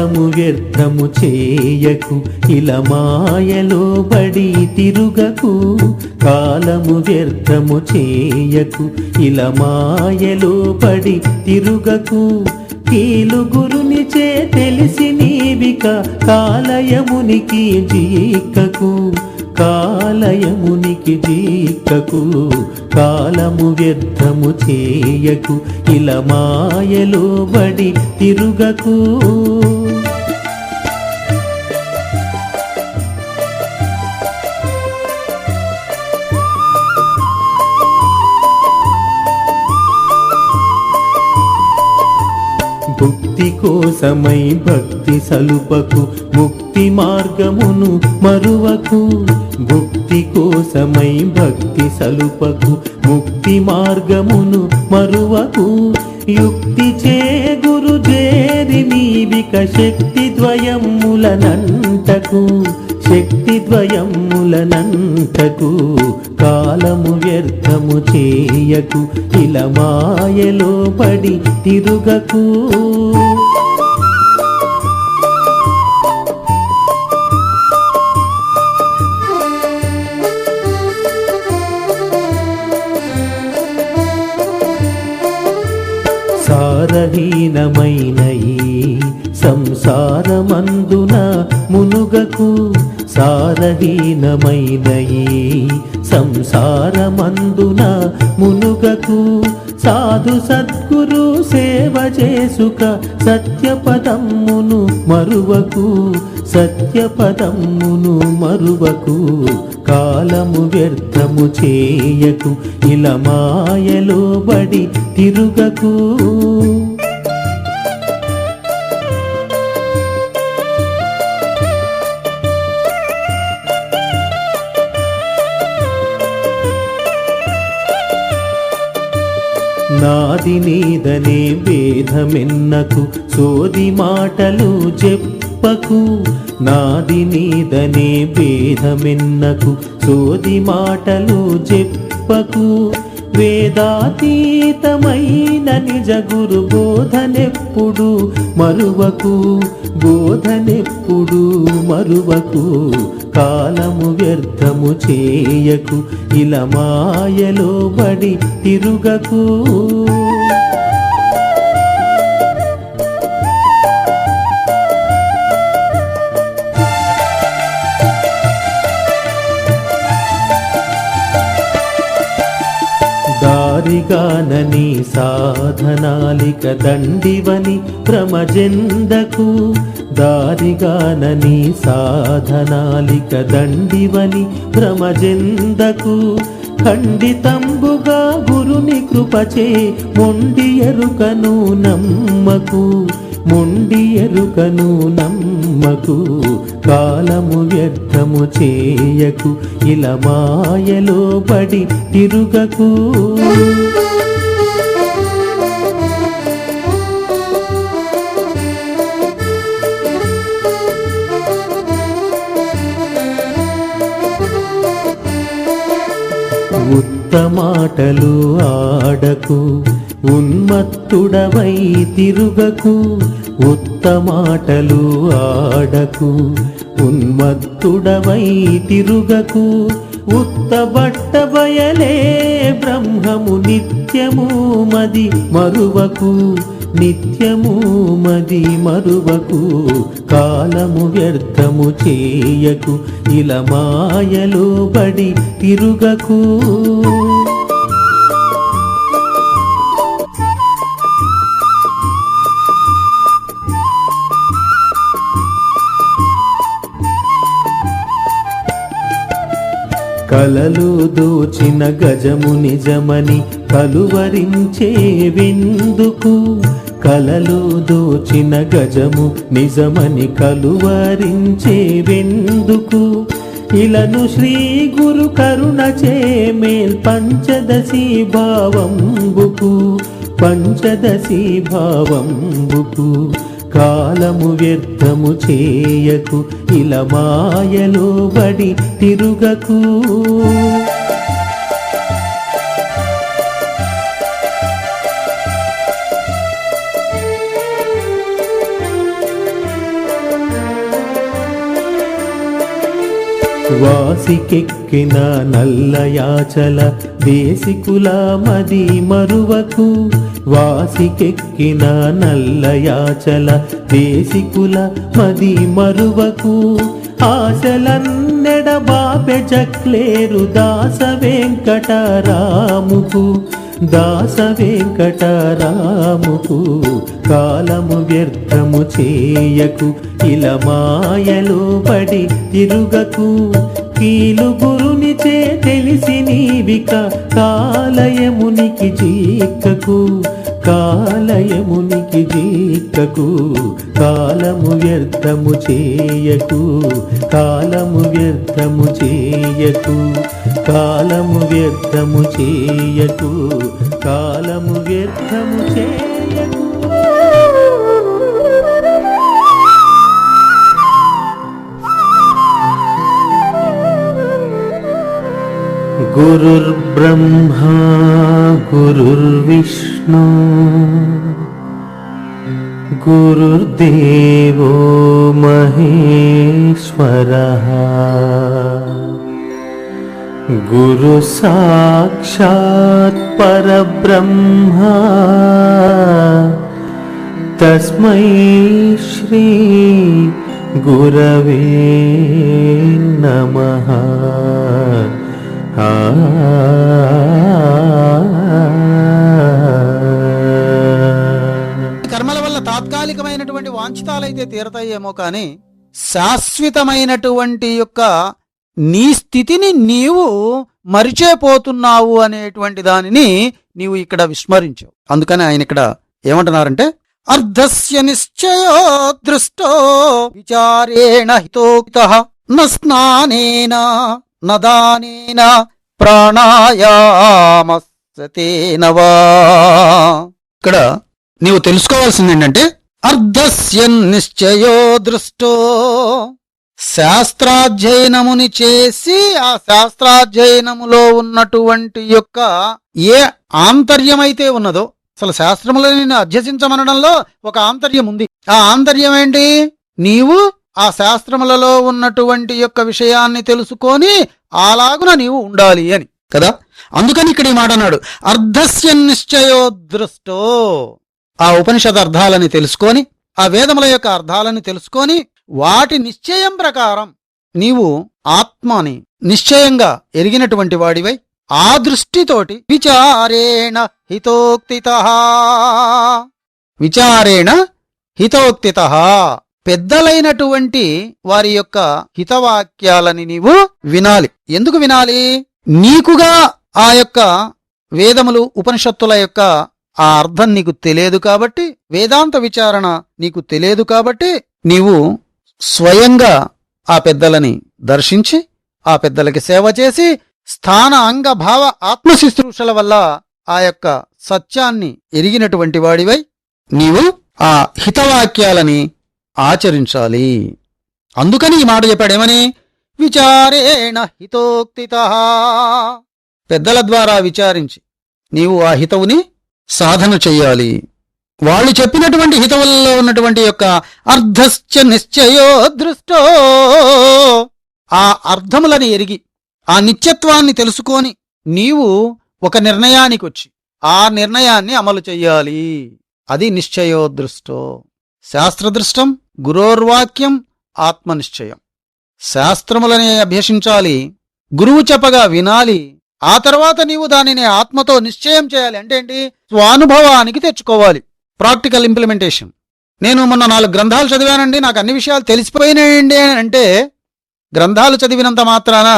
కాలము వ్యర్థము చేయకు ఇలా మాయలో బడి తిరుగకు కాలము వ్యర్థము చేయకు ఇలా మాయలో బడి తిరుగకు కీలు గురునిచే తెలిసి నీవిక కాలయమునికి జీకకు కాలయమునికి జీకకు కాలము వ్యర్థము చేయకు ఇలా మాయలో బడి తిరుగకు భక్తి కోసమై భక్తి సలుపకు ముక్తి మార్గమును మరువకు భక్తి కోసమై భక్తి సలుపకు ముక్తి మార్గమును మరువకు యుక్తి చే గురు చేరి నీవిక శక్తి ద్వయములనంటకు శక్తి ద్వయములనంటకు కాలము వ్యర్థము చేయకు ఇలా మాయలో పడి తిరుగకు సారహీనమైన ఈ సంసారమందున మునుగకు సారహీనమైన ఈ సంసారమందున మునుగకు సాధు సద్గురు సేవ చేసుక సత్యపదమ్మును మరువకు సత్యపదమ్మును మరువకు కాలము వ్యర్థము చేయకు ఇలా మాయలో బడి తిరుగకు నాది నీదనే భేదమెన్నకు సోది మాటలు చెప్పకు నాది నీదనే భేదమెన్నకు సోది మాటలు చెప్పకు వేదాతీతమైన నిజ గురు బోధనెప్పుడు మరువకు బోధనెప్పుడు మరువకు కాలము వ్యర్థము చేయకు ఇలా మాయలో బడి తిరుగకు దారిగానని సాధనాలిక దండివని భ్రమజెందకు దారిగానని సాధనాలిక దండివని భ్రమజెందకు ఖండితంబుగా గురుని కృపచే మొండి ఎరుకను నమ్మకు మొండి ఎరుకను నమ్మకు కాలము వ్యర్థము చేయకు ఇలా మాయలో పడి తిరుగకు ఉత్తమాటలు ఆడకు ఉన్మత్తుడవై తిరుగకు ఉత్తమాటలు ఆడకు ఉన్మత్తుడవై తిరుగకు ఉత్తబట్ట బయలే బ్రహ్మము నిత్యము మది మరువకు నిత్యము మది మరువకు కాలము వ్యర్థము చేయకు ఇలా మాయలో బడి తిరుగకు కలలు దోచిన గజము నిజమని కలువరించే విందుకు కలలు దోచిన గజము నిజమని కలువరించే విందుకు ఇలను శ్రీ గురు కరుణ చే మేల్ పంచదశి భావంబుకు పంచదశి భావంబుకు కాలము వ్యర్థము చేయకు ఇలా మాయలో బడి తిరుగకు వాసికెక్కిన నల్లయాచల దేశికుల మది మరువకు. వాసికెక్కిన నల్లయాచల దేశికుల మది మరువకు. ఆశలన్నెడబాపె జక్లేరు దాస వెంకటరాముకు. దాస వెంకటరాముకు కాలము వ్యర్థము చేయకు. ఇలా మాయలో పడి తిరుగకు. కీలు గురునిచే తెలిసి నీవిక కాలయమునికి జీక్కకు. కాలయమునికి జీక్కకు. కాలము వ్యర్థము చేయకు. కాలము వ్యర్థము చేయకు. కాలము వ్యర్థము చేయకు. కాలము వ్యర్థము చేయకు. గురుర్బ్రహ్మా గురుర్విష్ణు గురుర్దేవో మహేశ్వరః. గురు సాక్షాత్ పరబ్రహ్మ తస్మై శ్రీ గురవే నమః. కర్మల వల్ల తాత్కాలికమైనటువంటి వాంఛితాలైతే తీరతాయేమో కానీ శాశ్వతమైనటువంటి యొక్క నీ స్థితిని నీవు మరిచేపోతున్నావు అనేటువంటి దానిని నీవు ఇక్కడ విస్మరించావు. అందుకని ఆయన ఇక్కడ ఏమంటున్నారంటే అర్ధస్య నిశ్చయో దృష్టో విచారేణ హితోక్తః న స్నానేన నదానేన ప్రాణాయామస్తేన వా. ఇక్కడ నీవు తెలుసుకోవాల్సింది ఏంటంటే అర్ధస్య నిశ్చయో దృష్టో, శాస్త్రాధ్యయనముని చేసి ఆ శాస్త్రాధ్యయనములో ఉన్నటువంటి యొక్క ఏ ఆంతర్యమైతే ఉన్నదో, అసలు శాస్త్రములను అభ్యసించమనడంలో ఒక ఆంతర్యం ఉంది. ఆ ఆంతర్యం ఏంటి? నీవు ఆ శాస్త్రములలో ఉన్నటువంటి యొక్క విషయాన్ని తెలుసుకొని అలాగున నీవు ఉండాలి అని కదా. అందుకని ఇక్కడ ఈ మాట అన్నాడు, అర్ధస్య నిశ్చయో దృష్టో. ఆ ఉపనిషద్ అర్థాలని తెలుసుకొని, ఆ వేదముల యొక్క అర్థాలని తెలుసుకొని, వాటి నిశ్చయం ప్రకారం నీవు ఆత్మని నిశ్చయంగా ఎరిగినటువంటి వాడివై ఆ దృష్టితోటి విచారేణ హితోక్తితః, విచారేణ హితోక్తితః, పెద్దలైనటువంటి వారి యొక్క హితవాక్యాలని నీవు వినాలి. ఎందుకు వినాలి? నీకుగా ఆ యొక్క వేదములు ఉపనిషత్తుల యొక్క ఆ అర్థం నీకు తెలియదు కాబట్టి, వేదాంత విచారణ నీకు తెలియదు కాబట్టి, నీవు స్వయంగా ఆ పెద్దలని దర్శించి ఆ పెద్దలకి సేవ చేసి స్థాన అంగ భావ ఆత్మశుశ్రూషల వల్ల ఆ యొక్క సత్యాన్ని ఎరిగినటువంటి వాడివై నీవు ఆ హితవాక్యాలని ఆచరించాలి. అందుకని ఈ మాట చెప్పాడేమని? విచారేణ హితోక్తితః, పెద్దల ద్వారా విచారించి నీవు ఆ హితవుని సాధన చెయ్యాలి. వాళ్ళు చెప్పినటువంటి హితవులలో ఉన్నటువంటి యొక్క అర్ధశ్చ నిశ్చయో దృష్టో, ఆ అర్థములని ఎరిగి ఆ నిత్యత్వాన్ని తెలుసుకొని నీవు ఒక నిర్ణయానికి వచ్చి ఆ నిర్ణయాన్ని అమలు చెయ్యాలి. అది నిశ్చయో దృష్టో. శాస్త్రదృష్టం గురోర్వాక్యం ఆత్మనిశ్చయం. శాస్త్రములని అభ్యసించాలి, గురువు చెప్పగా వినాలి, ఆ తర్వాత నీవు దానిని ఆత్మతో నిశ్చయం చేయాలి. అంటే ఏంటి? స్వానుభవానికి తెచ్చుకోవాలి. Practical implementation. నేను మొన్న 4 గ్రంథాలు చదివానండి, నాకు అన్ని విషయాలు తెలిసిపోయినాయండి అంటే గ్రంథాలు చదివినంత మాత్రాన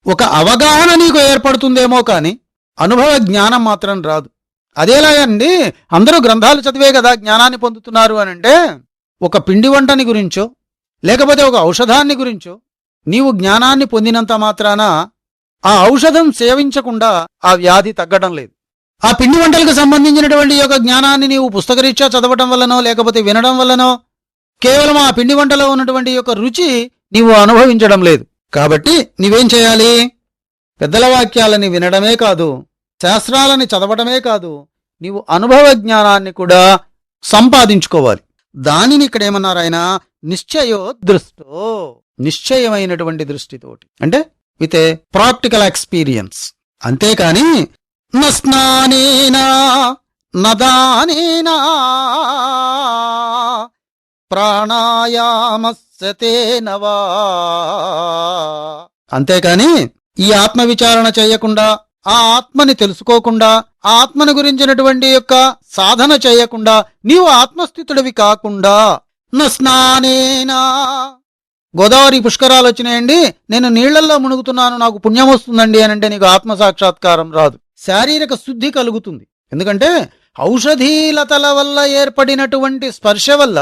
ఒక అవగాహన నీకు ఏర్పడుతుందేమో కానీ అనుభవ జ్ఞానం మాత్రం రాదు. అదేలాగండి, అందరూ గ్రంథాలు చదివే కదా జ్ఞానాన్ని పొందుతున్నారు అనంటే, ఒక పిండి వంటని గురించో లేకపోతే ఒక ఔషధాన్ని గురించో నీవు జ్ఞానాన్ని పొందినంత మాత్రాన ఆ ఔషధం సేవించకుండా ఆ వ్యాధి తగ్గడం లేదు. ఆ పిండి వంటలకు సంబంధించినటువంటి యొక్క జ్ఞానాన్ని నీవు పుస్తకరీత్యా చదవటం వల్లనో లేకపోతే వినడం వల్లనో కేవలం ఆ పిండి వంటలో ఉన్నటువంటి యొక్క రుచి నీవు అనుభవించడం లేదు. కాబట్టి నీవేం చేయాలి? పెద్దల వాక్యాలని వినడమే కాదు, శాస్త్రాలని చదవటమే కాదు, నీవు అనుభవ జ్ఞానాన్ని కూడా సంపాదించుకోవాలి. దానిని ఇక్కడ ఏమన్నారు ఆయన? నిశ్చయో దృష్టో. నిశ్చయమైనటువంటి దృష్టితోటి, అంటే విత్ ఏ ప్రాక్టికల్ ఎక్స్పీరియన్స్. అంతేకాని న స్నానేనా నదానేనా ప్రాణాయామస్య తేనవా. అంతేకాని ఈ ఆత్మవిచారణ చేయకుండా, ఆ ఆత్మని తెలుసుకోకుండా, ఆ ఆత్మని గురించినటువంటి యొక్క సాధన చేయకుండా, నీవు ఆత్మస్థితుడివి కాకుండా న స్నానేనా. గోదావరి పుష్కరాలు వచ్చినాయండి, నేను నీళ్లల్లో మునుగుతున్నాను, నాకు పుణ్యం వస్తుందండి అని అంటే నీకు ఆత్మసాక్షాత్కారం రాదు. శారీరక శుద్ధి కలుగుతుంది. ఎందుకంటే ఔషధీలతల వల్ల ఏర్పడినటువంటి స్పర్శ వల్ల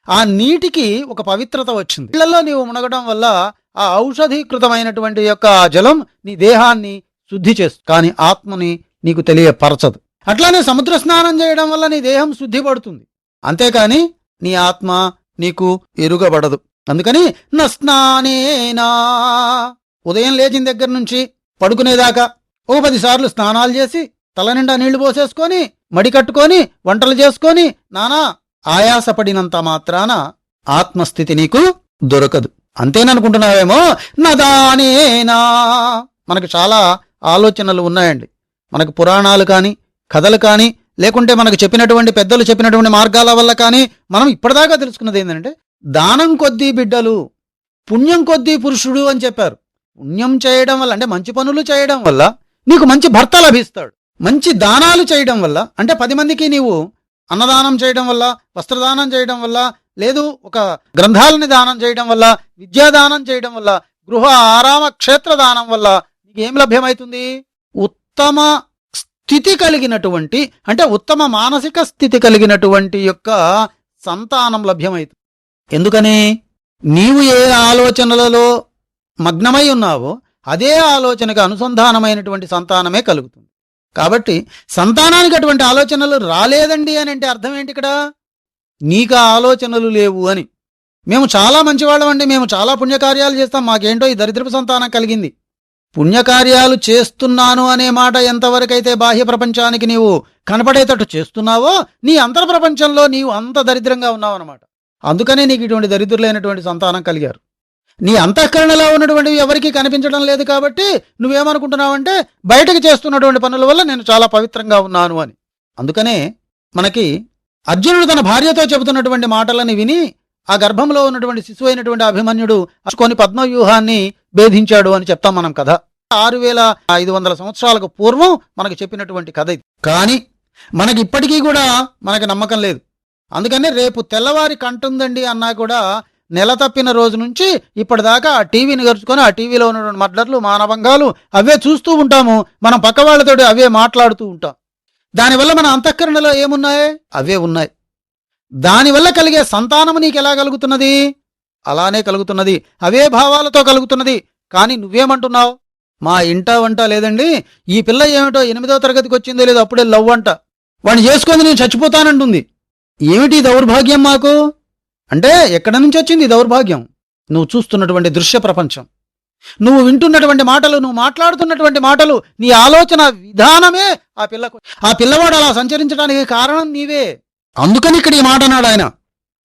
ఆ నీటికి ఒక పవిత్రత వచ్చింది. నీళ్లలో నీవు మునగడం వల్ల ఆ ఔషధీకృతమైనటువంటి యొక్క ఆ జలం నీ దేహాన్ని శుద్ధి చేస్తుంది, కానీ ఆత్మని నీకు తెలియపరచదు. అట్లానే సముద్ర స్నానం చేయడం వల్ల నీ దేహం శుద్ధి పడుతుంది, అంతేకాని నీ ఆత్మ నీకు ఎరుగబడదు. అందుకని న స్నానేనా. ఉదయం లేచిన దగ్గర నుంచి పడుకునేదాకా 10 సార్లు స్నానాలు చేసి, తల నిండా నీళ్లు పోసేసుకొని, మడి కట్టుకొని, వంటలు చేసుకొని, నానా ఆయాసపడినంత మాత్రాన ఆత్మస్థితి నీకు దొరకదు. అంతేననుకుంటున్నావేమో. నదానేనా. మనకు చాలా ఆలోచనలు ఉన్నాయండి. మనకు పురాణాలు కానీ, కథలు కానీ, లేకుంటే మనకు చెప్పినటువంటి పెద్దలు చెప్పినటువంటి మార్గాల వల్ల కానీ మనం ఇప్పటిదాకా తెలుసుకున్నది ఏంటంటే, దానం కొద్దీ బిడ్డలు, పుణ్యం కొద్దీ పురుషుడు అని చెప్పారు. పుణ్యం చేయడం వల్ల, అంటే మంచి పనులు చేయడం వల్ల నీకు మంచి భర్త లభిస్తాడు. మంచి దానాలు చేయడం వల్ల, అంటే 10 మందికి నీవు అన్నదానం చేయడం వల్ల, వస్త్రదానం చేయడం వల్ల, లేదు ఒక గ్రంథాలని దానం చేయడం వల్ల, విద్యాదానం చేయడం వల్ల, గృహ ఆరామ క్షేత్ర దానం వల్ల నీకు ఏం లభ్యమవుతుంది? ఉత్తమ స్థితి కలిగినటువంటి, అంటే ఉత్తమ మానసిక స్థితి కలిగినటువంటి యొక్క సంతానం లభ్యమవుతుంది. ఎందుకని? నీవు ఏ ఆలోచనలలో మగ్నమై ఉన్నావో అదే ఆలోచనకు అనుసంధానమైనటువంటి సంతానమే కలుగుతుంది. కాబట్టి సంతానానికి అటువంటి ఆలోచనలు రాలేదండి అని అంటే అర్థం ఏంటి? ఇక్కడ నీకు ఆలోచనలు లేవు అని. మేము చాలా మంచివాళ్ళం అండి, మేము చాలా పుణ్యకార్యాలు చేస్తాం, మాకేంటో ఈ దరిద్రపు సంతానం కలిగింది. పుణ్యకార్యాలు చేస్తున్నాను అనే మాట ఎంతవరకైతే బాహ్య ప్రపంచానికి నీవు కనపడేటట్టు చేస్తున్నావో, నీ అంతర ప్రపంచంలో నీవు అంత దరిద్రంగా ఉన్నావు అనమాట. అందుకనే నీకు ఇటువంటి దరిద్రులైనటువంటి సంతానం కలిగారు. నీ అంతఃకరణలో ఉన్నటువంటివి ఎవరికీ కనిపించడం లేదు కాబట్టి నువ్వేమనుకుంటున్నావంటే బయటకు చేస్తున్నటువంటి పనుల వల్ల నేను చాలా పవిత్రంగా ఉన్నాను అని. అందుకనే మనకి అర్జునుడు తన భార్యతో చెబుతున్నటువంటి మాటలని విని ఆ గర్భంలో ఉన్నటువంటి శిశువు అయినటువంటి అభిమన్యుడు అసుకొని పద్మవ్యూహాన్ని భేదించాడు అని చెప్తాం మనం కథ. 6500 సంవత్సరాలకు పూర్వం మనకు చెప్పినటువంటి కథ ఇది. కానీ మనకి ఇప్పటికీ కూడా మనకి నమ్మకం లేదు. అందుకనే రేపు తెల్లవారి కంటుందండి అన్నా కూడా నెల తప్పిన రోజు నుంచి ఇప్పటిదాకా ఆ టీవీని గరుచుకొని ఆ టీవీలో ఉన్నటువంటి మర్డర్లు, మానభంగాలు అవే చూస్తూ ఉంటాము. మనం పక్క వాళ్ళతోటి అవే మాట్లాడుతూ ఉంటాం. దానివల్ల మన అంతఃకరణలో ఏమున్నాయి? అవే ఉన్నాయి. దానివల్ల కలిగే సంతానము నీకు ఎలా కలుగుతున్నది? అలానే కలుగుతున్నది, అవే భావాలతో కలుగుతున్నది. కానీ నువ్వేమంటున్నావు? మా ఇంట వంట లేదండి, ఈ పిల్ల ఏమిటో 8వ తరగతికి వచ్చిందో లేదో అప్పుడే లవ్ అంట, వాడిని చేసుకొని నేను చచ్చిపోతానంటుంది. ఏమిటి దౌర్భాగ్యం మాకు? అంటే ఎక్కడి నుంచి వచ్చింది దౌర్భాగ్యం? నువ్వు చూస్తున్నటువంటి దృశ్య ప్రపంచం, నువ్వు వింటున్నటువంటి మాటలు, నువ్వు మాట్లాడుతున్నటువంటి మాటలు, నీ ఆలోచన విధానమే ఆ పిల్లవాడు అలా సంచరించడానికి కారణం నీవే. అందుకని ఇక్కడ ఈ మాట అన్నాడు ఆయన.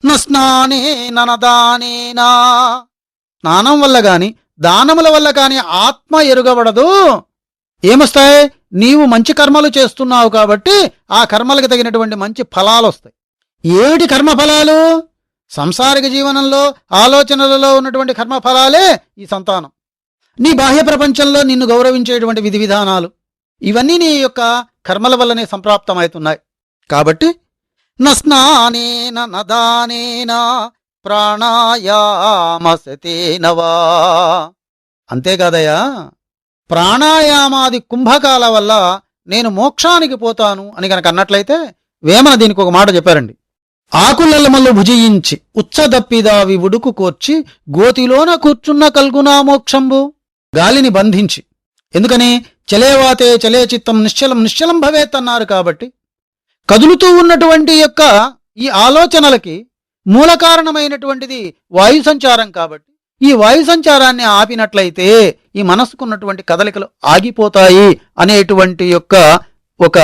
న స్నానే నదానేనా. స్నానం వల్ల గాని, దానముల వల్ల కాని ఆత్మ ఎరుగబడదు. ఏమొస్తాయి? నీవు మంచి కర్మలు చేస్తున్నావు కాబట్టి ఆ కర్మలకు తగినటువంటి మంచి ఫలాలు వస్తాయి. ఏమిటి కర్మఫలాలు? సంసారిక జీవనంలో ఆలోచనలలో ఉన్నటువంటి కర్మఫలాలే ఈ సంతానం. నీ బాహ్య ప్రపంచంలో నిన్ను గౌరవించేటువంటి విధి విధానాలు, ఇవన్నీ నీ యొక్క కర్మల వల్లనే సంప్రాప్తమవుతున్నాయి. కాబట్టి న స్నానేన నదానేన ప్రాణాయామసతేనవా. అంతేకాదయ్యా, ప్రాణాయామాది కుంభకాల వల్ల నేను మోక్షానికి పోతాను అని కనుక అన్నట్లయితే వేమన దీనికి ఒక మాట చెప్పారండి. ఆకులెల్లమల్లు భుజించి ఉచ్చదప్పిదావి ఉడుకు కోర్చి గోతిలోన కూర్చున్న కల్గునా మోక్షంబు. గాలిని బంధించి, ఎందుకని? చలేవాతే చలే చిత్తం నిశ్చలం నిశ్చలం భవేత్ అన్నారు. కాబట్టి కదులుతూ ఉన్నటువంటి యొక్క ఈ ఆలోచనలకి మూల కారణమైనటువంటిది వాయు సంచారం. కాబట్టి ఈ వాయు సంచారాన్ని ఆపినట్లయితే ఈ మనసుకున్నటువంటి కదలికలు ఆగిపోతాయి అనేటువంటి యొక్క ఒక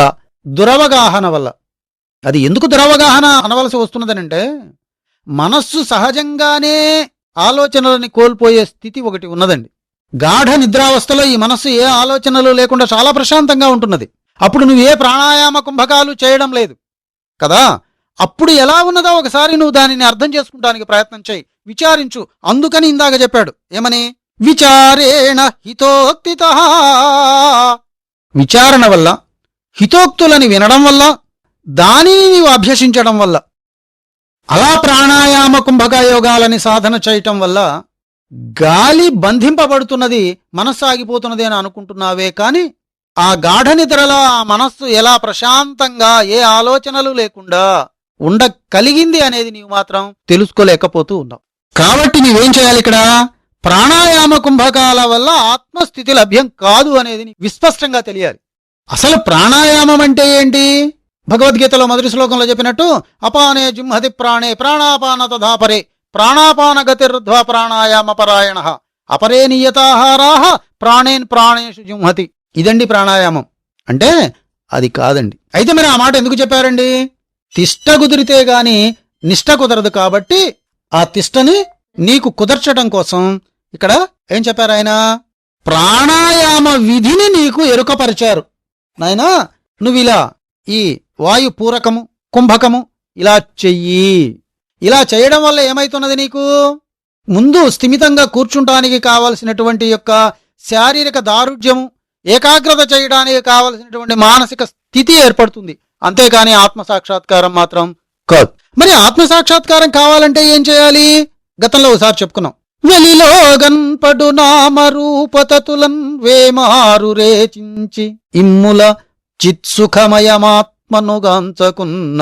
దురవగాహన వల్ల. అది ఎందుకు దురవగాహన అనవలసి వస్తున్నదనంటే, మనస్సు సహజంగానే ఆలోచనలని కోల్పోయే స్థితి ఒకటి ఉన్నదండి. గాఢ నిద్రావస్థలో ఈ మనస్సు ఏ ఆలోచనలు లేకుండా చాలా ప్రశాంతంగా ఉంటున్నది. అప్పుడు నువ్వు ఏ ప్రాణాయామ కుంభకాలు చేయడం లేదు కదా. అప్పుడు ఎలా ఉన్నదో ఒకసారి నువ్వు దానిని అర్థం చేసుకుంటానికి ప్రయత్నం చేయి, విచారించు. అందుకని ఇందాక చెప్పాడు ఏమని, విచారేణ హితోక్తితః. విచారణ వల్ల, హితోక్తులని వినడం వల్ల, దానిని నీవు అభ్యసించడం వల్ల, అలా ప్రాణాయామ కుంభక యోగాలని సాధన చేయటం వల్ల గాలి బంధింపబడుతున్నది, మనస్సు ఆగిపోతున్నది అని అనుకుంటున్నావే కాని ఆ గాఢ నిద్రలో ఆ మనస్సు ఎలా ప్రశాంతంగా ఏ ఆలోచనలు లేకుండా ఉండగలిగింది అనేది నీవు మాత్రం తెలుసుకోలేకపోతూ ఉన్నావు. కాబట్టి నీవేం చేయాలి? ఇక్కడ ప్రాణాయామ కుంభకాల వల్ల ఆత్మస్థితి లభ్యం కాదు అనేది విస్పష్టంగా తెలియాలి. అసలు ప్రాణాయామం అంటే ఏంటి? భగవద్గీతలో మొదటి శ్లోకంలో చెప్పినట్టు అపానే జుంహతి ప్రాణే ప్రాణాపాన తథాపరే ప్రాణాపాన గతిర్ధ్వ ప్రాణాయామ పరాయణ అపరే నియతాహారాః ప్రాణేన్ ప్రాణేషు జుంహతి. ఇదండి ప్రాణాయామం అంటే. అది కాదండి. అయితే మరి ఆ మాట ఎందుకు చెప్పారండి? తిష్ట కుదిరితే గాని నిష్ట కుదరదు కాబట్టి ఆ తిష్టని నీకు కుదర్చడం కోసం ఇక్కడ ఏం చెప్పారు ఆయన? ప్రాణాయామ విధిని నీకు ఎరుకపరిచారు. నాయనా నువ్విలా ఈ వాయు పూరకము కుంభకము ఇలా చెయ్యి. ఇలా చేయడం వల్ల ఏమైతున్నది? నీకు ముందు స్థిమితంగా కూర్చుంటానికి కావలసినటువంటి యొక్క శారీరక దారుఢ్యము, ఏకాగ్రత చేయడానికి కావలసినటువంటి మానసిక స్థితి ఏర్పడుతుంది. అంతేకాని ఆత్మసాక్షాత్కారం మాత్రం కాదు. మరి ఆత్మసాక్షాత్కారం కావాలంటే ఏం చేయాలి? గతంలో ఒకసారి చెప్పుకున్నాం. వెలిలో గన్పడు నామరూపతతులన్ వేమారు రేచించి ఇమ్ముల చిత్సుఖమయమాత్మనుగాంచకున్న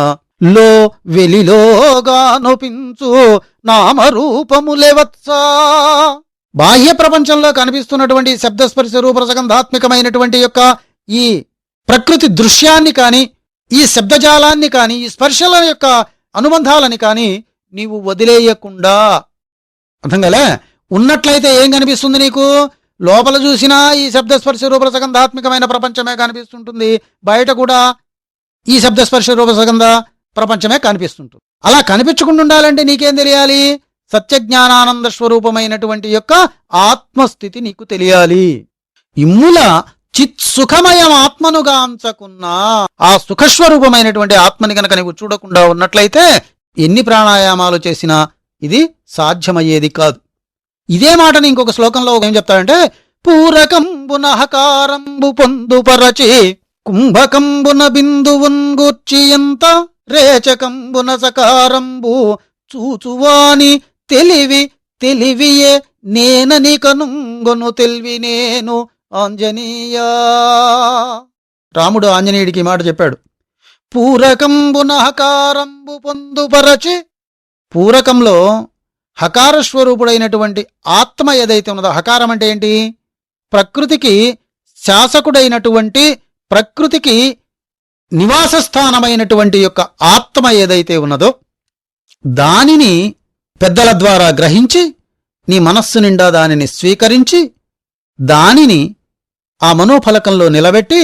లో వెలిలోగానొపించు నామరూపములెవత్సా. బాహ్య ప్రపంచంలో కనిపిస్తున్నటువంటి శబ్దస్పర్శ రూపరసగంధాత్మికమైనటువంటి యొక్క ఈ ప్రకృతి దృశ్యాన్ని కాని, ఈ శబ్దజాలాన్ని కాని, ఈ స్పర్శల యొక్క అనుబంధాలని కాని నీవు వదిలేయకుండా, అర్థం కలే, ఉన్నట్లయితే ఏం కనిపిస్తుంది నీకు? లోపల చూసినా ఈ శబ్దస్పర్శ రూపరసగంధాత్మికమైన ప్రపంచమే కనిపిస్తుంటుంది, బయట కూడా ఈ శబ్దస్పర్శ రూపరసగంధ ప్రపంచమే కనిపిస్తుంటుంది. అలా కనిపించకుండా ఉండాలంటే నీకేం తెలియాలి? సత్యజ్ఞానానంద స్వరూపమైనటువంటి యొక్క ఆత్మస్థితి నీకు తెలియాలి. ఇమ్ముల చిత్సుఖమయం ఆత్మనుగాంచకున్నా ఆ సుఖస్వరూపమైనటువంటి ఆత్మని గనక నీవు చూడకుండా ఉన్నట్లయితే ఎన్ని ప్రాణాయామాలు చేసినా ఇది సాధ్యమయ్యేది కాదు. ఇదే మాటని ఇంకొక శ్లోకంలో ఏం చెప్తాడంటే, పూరకంబున హకారంబు పొందుపరచి కుంభకంబున బిందువున్ గూర్చియంత రేచకంబున సకారంబు చూచువాని తెలివి తెలివియే నేనని కనుంగొను తెలివి నేను ఆంజనేయా. రాముడు ఆంజనేయుడికి మాట చెప్పాడు. పూరకంబున హకారంబు పొందుపరచి, పూరకంలో హకార స్వరూపుడైనటువంటి ఆత్మ ఏదైతే ఉన్నదో, హకారం అంటే ఏంటి? ప్రకృతికి శాసకుడైనటువంటి, ప్రకృతికి నివాస స్థానమైనటువంటి యొక్క ఆత్మ ఏదైతే ఉన్నదో దానిని పెద్దల ద్వారా గ్రహించి నీ మనస్సు నిండా దానిని స్వీకరించి దానిని ఆ మనోఫలకంలో నిలబెట్టి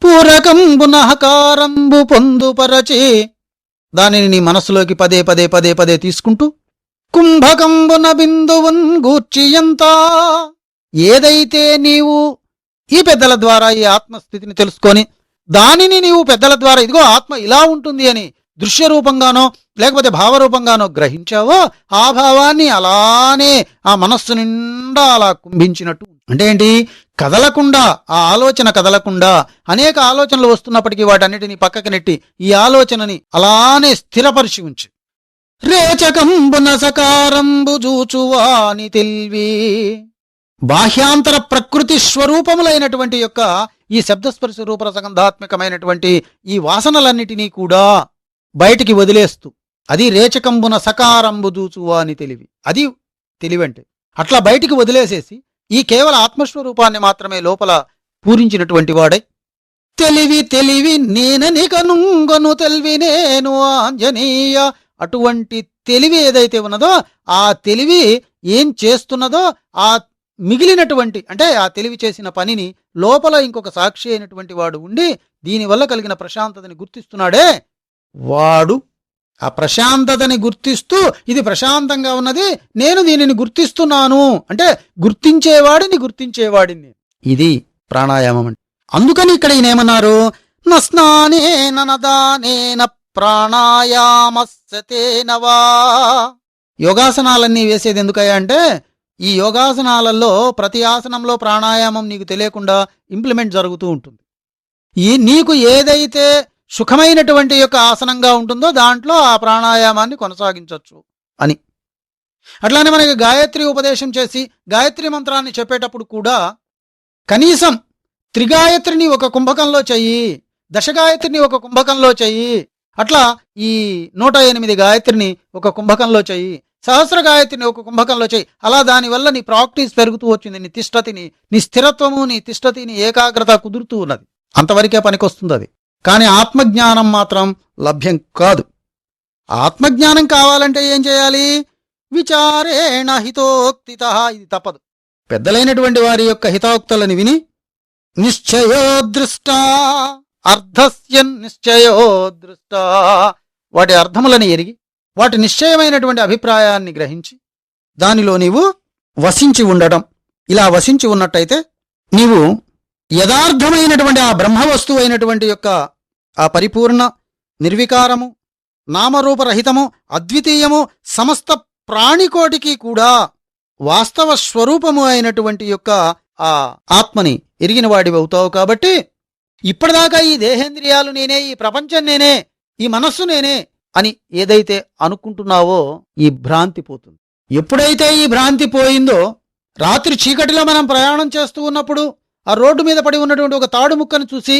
పూరకంబున హకారంబు పొందుపరచి దానిని నీ మనస్సులోకి పదే పదే పదే పదే తీసుకుంటూ కుంభకంబున బిందువున్ గూర్చియంత, ఏదైతే నీవు ఈ పెద్దల ద్వారా ఈ ఆత్మస్థితిని తెలుసుకొని దానిని నీవు పెద్దల ద్వారా ఇదిగో ఆత్మ ఇలా ఉంటుంది అని దృశ్యరూపంగానో లేకపోతే భావరూపంగానో గ్రహించావో ఆ భావాన్ని అలానే ఆ మనస్సు నిండా అలా కుంభించినట్టు. అంటే ఏంటి? కదలకుండా, ఆ ఆలోచన కదలకుండా, అనేక ఆలోచనలు వస్తున్నప్పటికీ వాటన్నిటినీ పక్కకి నెట్టి ఈ ఆలోచనని అలానే స్థిరపరిచి ఉంచి రేచకంబున సకారంబు జూచువాని తెల్వి, బాహ్యాంతర ప్రకృతి స్వరూపములైనటువంటి యొక్క ఈ శబ్దస్పర్శ రూపరసగంధాత్మకమైనటువంటి ఈ వాసనలన్నిటినీ కూడా బయటికి వదిలేస్తూ, అది రేచకంబున సకారంబు జూచువా అని తెలివి, అది తెలివంటే. అట్లా బయటికి వదిలేసేసి ఈ కేవల ఆత్మస్వరూపాన్ని మాత్రమే లోపల పూరించినటువంటి వాడై తెలివి తెలివి నేనని కనుంగొను తెలివి నేను ఆంజనేయ, అటువంటి తెలివి ఏదైతే ఉన్నదో ఆ తెలివి ఏం చేస్తున్నదో ఆ మిగిలినటువంటి, అంటే ఆ తెలివి చేసిన పనిని లోపల ఇంకొక సాక్షి అయినటువంటి వాడు ఉండి దీనివల్ల కలిగిన ప్రశాంతతని గుర్తిస్తున్నాడే వాడు ఆ ప్రశాంతతని గుర్తిస్తూ ఇది ప్రశాంతంగా ఉన్నది, నేను దీనిని గుర్తిస్తున్నాను అంటే గుర్తించేవాడిని. ఇది ప్రాణాయామం అంటే. అందుకని ఇక్కడ ఈయన ఏమన్నారు, నస్నానేన నదానేన ప్రాణాయామస్యతేనవా. యోగాసనాలన్నీ వేసేది ఎందుకయ్యా అంటే, ఈ యోగాసనాలలో ప్రతి ఆసనంలో ప్రాణాయామం నీకు తెలియకుండా ఇంప్లిమెంట్ జరుగుతూ ఉంటుంది. నీకు ఏదైతే సుఖమైనటువంటి యొక్క ఆసనంగా ఉంటుందో దాంట్లో ఆ ప్రాణాయామాన్ని కొనసాగించవచ్చు అని. అట్లానే మనకి గాయత్రి ఉపదేశం చేసి గాయత్రి మంత్రాన్ని చెప్పేటప్పుడు కూడా కనీసం త్రిగాయత్రిని ఒక కుంభకంలో చెయ్యి, దశగాయత్రిని ఒక కుంభకంలో చెయ్యి, అట్లా ఈ 108 గాయత్రిని ఒక కుంభకంలో చెయ్యి, సహస్ర గాయత్రిని ఒక కుంభకంలో చెయ్యి. అలా దానివల్ల నీ ప్రాక్టీస్ పెరుగుతూ వచ్చింది, నీ స్థిరత్వము, నీ తిష్టతి, నీ ఏకాగ్రత కుదురుతూ ఉన్నది. అంతవరకే పనికొస్తుంది అది. కానీ ఆత్మజ్ఞానం మాత్రం లభ్యం కాదు. ఆత్మజ్ఞానం కావాలంటే ఏం చేయాలి, విచారేణ హితోక్తిత. ఇది తప్పదు. పెద్దలైనటువంటి వారి యొక్క హితోక్తులని విని నిశ్చయో దృష్ట అర్థస్య నిశ్చయో దృష్ట, వాటి అర్థములను ఎరిగి వాటి నిశ్చయమైనటువంటి అభిప్రాయాన్ని గ్రహించి దానిలో నీవు వసించి ఉండటం. ఇలా వసించి ఉన్నట్టయితే నీవు యథార్థమైనటువంటి ఆ బ్రహ్మవస్తువు అయినటువంటి యొక్క ఆ పరిపూర్ణ నిర్వికారము, నామరూపరహితము, అద్వితీయము, సమస్త ప్రాణికోటికి కూడా వాస్తవ స్వరూపము అయినటువంటి యొక్క ఆ ఆత్మని ఎరిగిన వాడివి అవుతావు. కాబట్టి ఇప్పటిదాకా ఈ దేహేంద్రియాలు నేనే, ఈ ప్రపంచం నేనే, ఈ మనస్సు నేనే అని ఏదైతే అనుకుంటున్నావో ఈ భ్రాంతి పోతుంది. ఎప్పుడైతే ఈ భ్రాంతి పోయిందో, రాత్రి చీకటిలో మనం ప్రయాణం చేస్తూ ఉన్నప్పుడు ఆ రోడ్డు మీద పడి ఉన్నటువంటి ఒక తాడు ముక్కను చూసి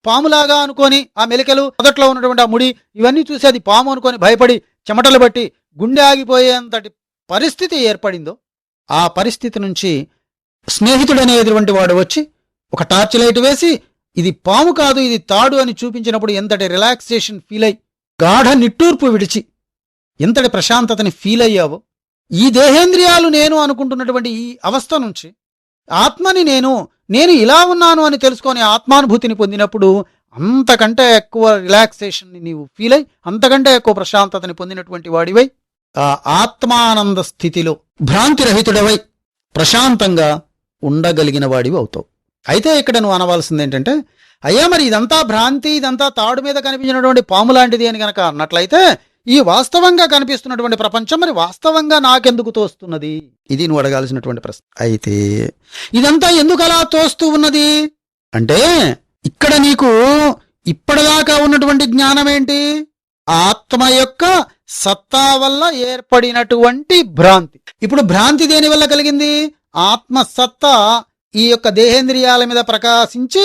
పాములాగా అనుకొని, ఆ మెలికలు, మొదట్లో ఉన్నటువంటి ఆ ముడి ఇవన్నీ చూసి అది పాము అనుకొని భయపడి చెమటలు బట్టి గుండె ఆగిపోయేంతటి పరిస్థితి ఏర్పడిందో, ఆ పరిస్థితి నుంచి స్నేహితుడనేటువంటి వాడు వచ్చి ఒక టార్చ్ లైట్ వేసి ఇది పాము కాదు ఇది తాడు అని చూపించినప్పుడు ఎంతటి రిలాక్సేషన్ ఫీల్ అయ్యి, గాఢ నిట్టూర్పు విడిచి ఎంతటి ప్రశాంతతని ఫీల్ అయ్యావో, ఈ దేహేంద్రియాలు నేను అనుకుంటున్నటువంటి ఈ అవస్థ నుంచి ఆత్మని నేను ఇలా ఉన్నాను అని తెలుసుకొని ఆత్మానుభూతిని పొందినప్పుడు అంతకంటే ఎక్కువ రిలాక్సేషన్ని నీవు ఫీల్ అయ్యి, అంతకంటే ఎక్కువ ప్రశాంతతని పొందినటువంటి వాడివై ఆ ఆత్మానంద స్థితిలో భ్రాంతిరహితుడవై ప్రశాంతంగా ఉండగలిగిన వాడివి అవుతావు. అయితే ఇక్కడ నువ్వు అనవలసింది ఏంటంటే, అయ్యా మరి ఇదంతా భ్రాంతి, ఇదంతా తాడు మీద కనిపించినటువంటి పాము లాంటిది అని గనక అన్నట్లయితే ఈ వాస్తవంగా కనిపిస్తున్నటువంటి ప్రపంచం మరి వాస్తవంగా నాకెందుకు తోస్తున్నది? ఇది నువ్వు అడగాల్సినటువంటి ప్రశ్న. అయితే ఇదంతా ఎందుకు అలా తోస్తూ ఉన్నది అంటే, ఇక్కడ నీకు ఇప్పటిదాకా ఉన్నటువంటి జ్ఞానం ఏంటి? ఆత్మ యొక్క సత్తా వల్ల ఏర్పడినటువంటి భ్రాంతి. ఇప్పుడు భ్రాంతి దేని వల్ల కలిగింది? ఆత్మ సత్తా ఈ యొక్క దేహేంద్రియాల మీద ప్రకాశించి,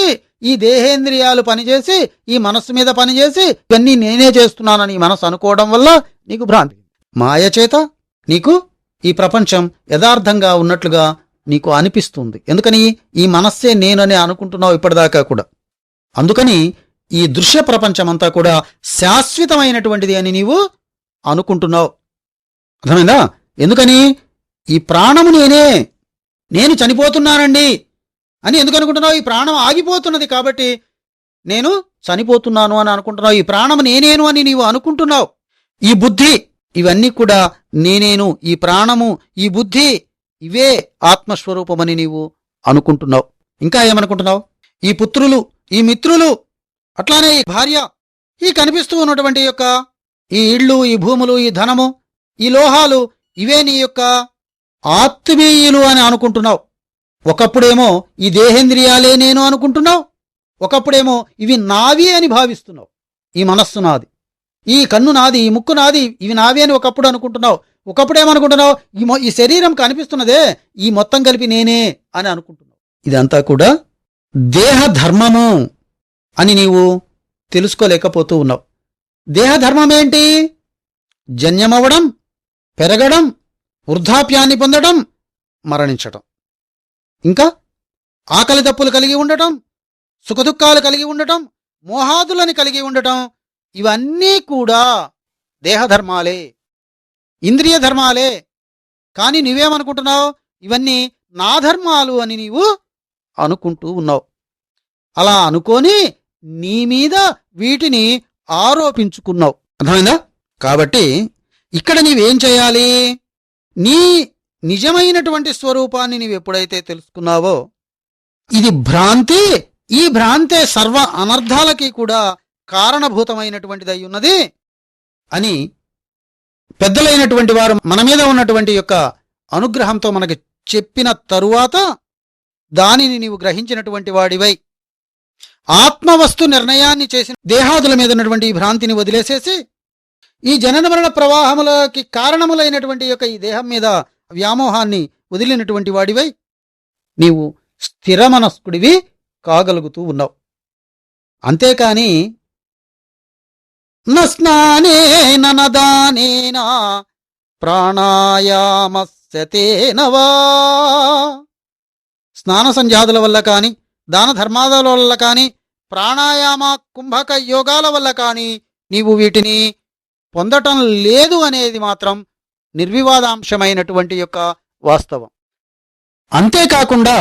ఈ దేహేంద్రియాలు పనిచేసి, ఈ మనస్సు మీద పనిచేసి ఇవన్నీ నేనే చేస్తున్నానని ఈ మనస్సు అనుకోవడం వల్ల నీకు భ్రాంతి. మాయ చేత నీకు ఈ ప్రపంచం యథార్థంగా ఉన్నట్లుగా నీకు అనిపిస్తుంది. ఎందుకని? ఈ మనస్సే నేనని అనుకుంటున్నావు ఇప్పటిదాకా కూడా. అందుకని ఈ దృశ్య ప్రపంచమంతా కూడా శాశ్వతమైనటువంటిది అని నీవు అనుకుంటున్నావు. అర్థమైందా? ఎందుకని? ఈ ప్రాణము నేను చనిపోతున్నానండి అని ఎందుకు అనుకుంటున్నావు? ఈ ప్రాణం ఆగిపోతున్నది కాబట్టి నేను చనిపోతున్నాను అని అనుకుంటున్నావు. ఈ ప్రాణము నేనేను అని నీవు అనుకుంటున్నావు. ఈ బుద్ధి ఇవన్నీ కూడా నేనేను, ఈ ప్రాణము, ఈ బుద్ధి ఇవే ఆత్మస్వరూపమని నీవు అనుకుంటున్నావు. ఇంకా ఏమనుకుంటున్నావు? ఈ పుత్రులు, ఈ మిత్రులు, అట్లానే ఈ భార్య, ఈ కనిపిస్తూ ఉన్నటువంటి యొక్క ఈ ఇళ్ళు, ఈ భూములు, ఈ ధనము, ఈ లోహాలు ఇవే నీ యొక్క ఆత్మీయులు అని అనుకుంటున్నావు. ఒకప్పుడేమో ఈ దేహేంద్రియాలే నేను అనుకుంటున్నావు, ఒకప్పుడేమో ఇవి నావి అని భావిస్తున్నావు. ఈ మనస్సు నాది, ఈ కన్ను నాది, ఈ ముక్కు నాది, ఇవి నావి అని ఒకప్పుడు అనుకుంటున్నావు. ఒకప్పుడేమనుకుంటున్నావు? ఈ శరీరం కనిపిస్తున్నదే ఈ మొత్తం కలిపి నేనే అని అనుకుంటున్నావు. ఇదంతా కూడా దేహధర్మము అని నీవు తెలుసుకోలేకపోతూ ఉన్నావు. దేహధర్మమేంటి? జన్యమవ్వడం, పెరగడం, వృద్ధాప్యాన్ని పొందడం, మరణించటం, ఇంకా ఆకలి దప్పులు కలిగి ఉండటం, సుఖదుఖాలు కలిగి ఉండటం, మోహాదులని కలిగి ఉండటం, ఇవన్నీ కూడా దేహధర్మాలే, ఇంద్రియ ధర్మాలే. కానీ నువ్వేమనుకుంటున్నావు? ఇవన్నీ నా ధర్మాలు అని నీవు అనుకుంటూ ఉన్నావు. అలా అనుకొని నీ మీద వీటిని ఆరోపించుకున్నావు. అర్థమైందా? కాబట్టి ఇక్కడ నీవేం చేయాలి? నీ నిజమైనటువంటి స్వరూపాన్ని నీవు ఎప్పుడైతే తెలుసుకున్నావో, ఇది భ్రాంతి, ఈ భ్రాంతే సర్వ అనర్థాలకి కూడా కారణభూతమైనటువంటిది అయి ఉన్నది అని పెద్దలైనటువంటి వారు మన మీద ఉన్నటువంటి యొక్క అనుగ్రహంతో మనకి చెప్పిన తరువాత దానిని నీవు గ్రహించినటువంటి వాడివై ఆత్మవస్తు నిర్ణయాన్ని చేసిన దేహాదుల మీద ఉన్నటువంటి ఈ భ్రాంతిని వదిలేసేసి ఈ జనన మరణ ప్రవాహములకి కారణములైనటువంటి యొక్క ఈ దేహం మీద వ్యామోహాన్ని వదిలినటువంటి వాడివై నీవు స్థిరమనస్కుడివి కాగలుగుతూ ఉన్నావు. అంతేకాని నస్నానేన నదానేన ప్రాణాయామస్యతేనవా, స్నాన సంధ్యాదుల వల్ల కాని, దాన ధర్మాదుల వల్ల కాని, ప్రాణాయామ కుంభక యోగాల వల్ల కాని నీవు వీటిని పొందటం లేదు అనేది మాత్రం నిర్వివాదాంశమైనటువంటి యొక్క వాస్తవం. అంతేకాకుండా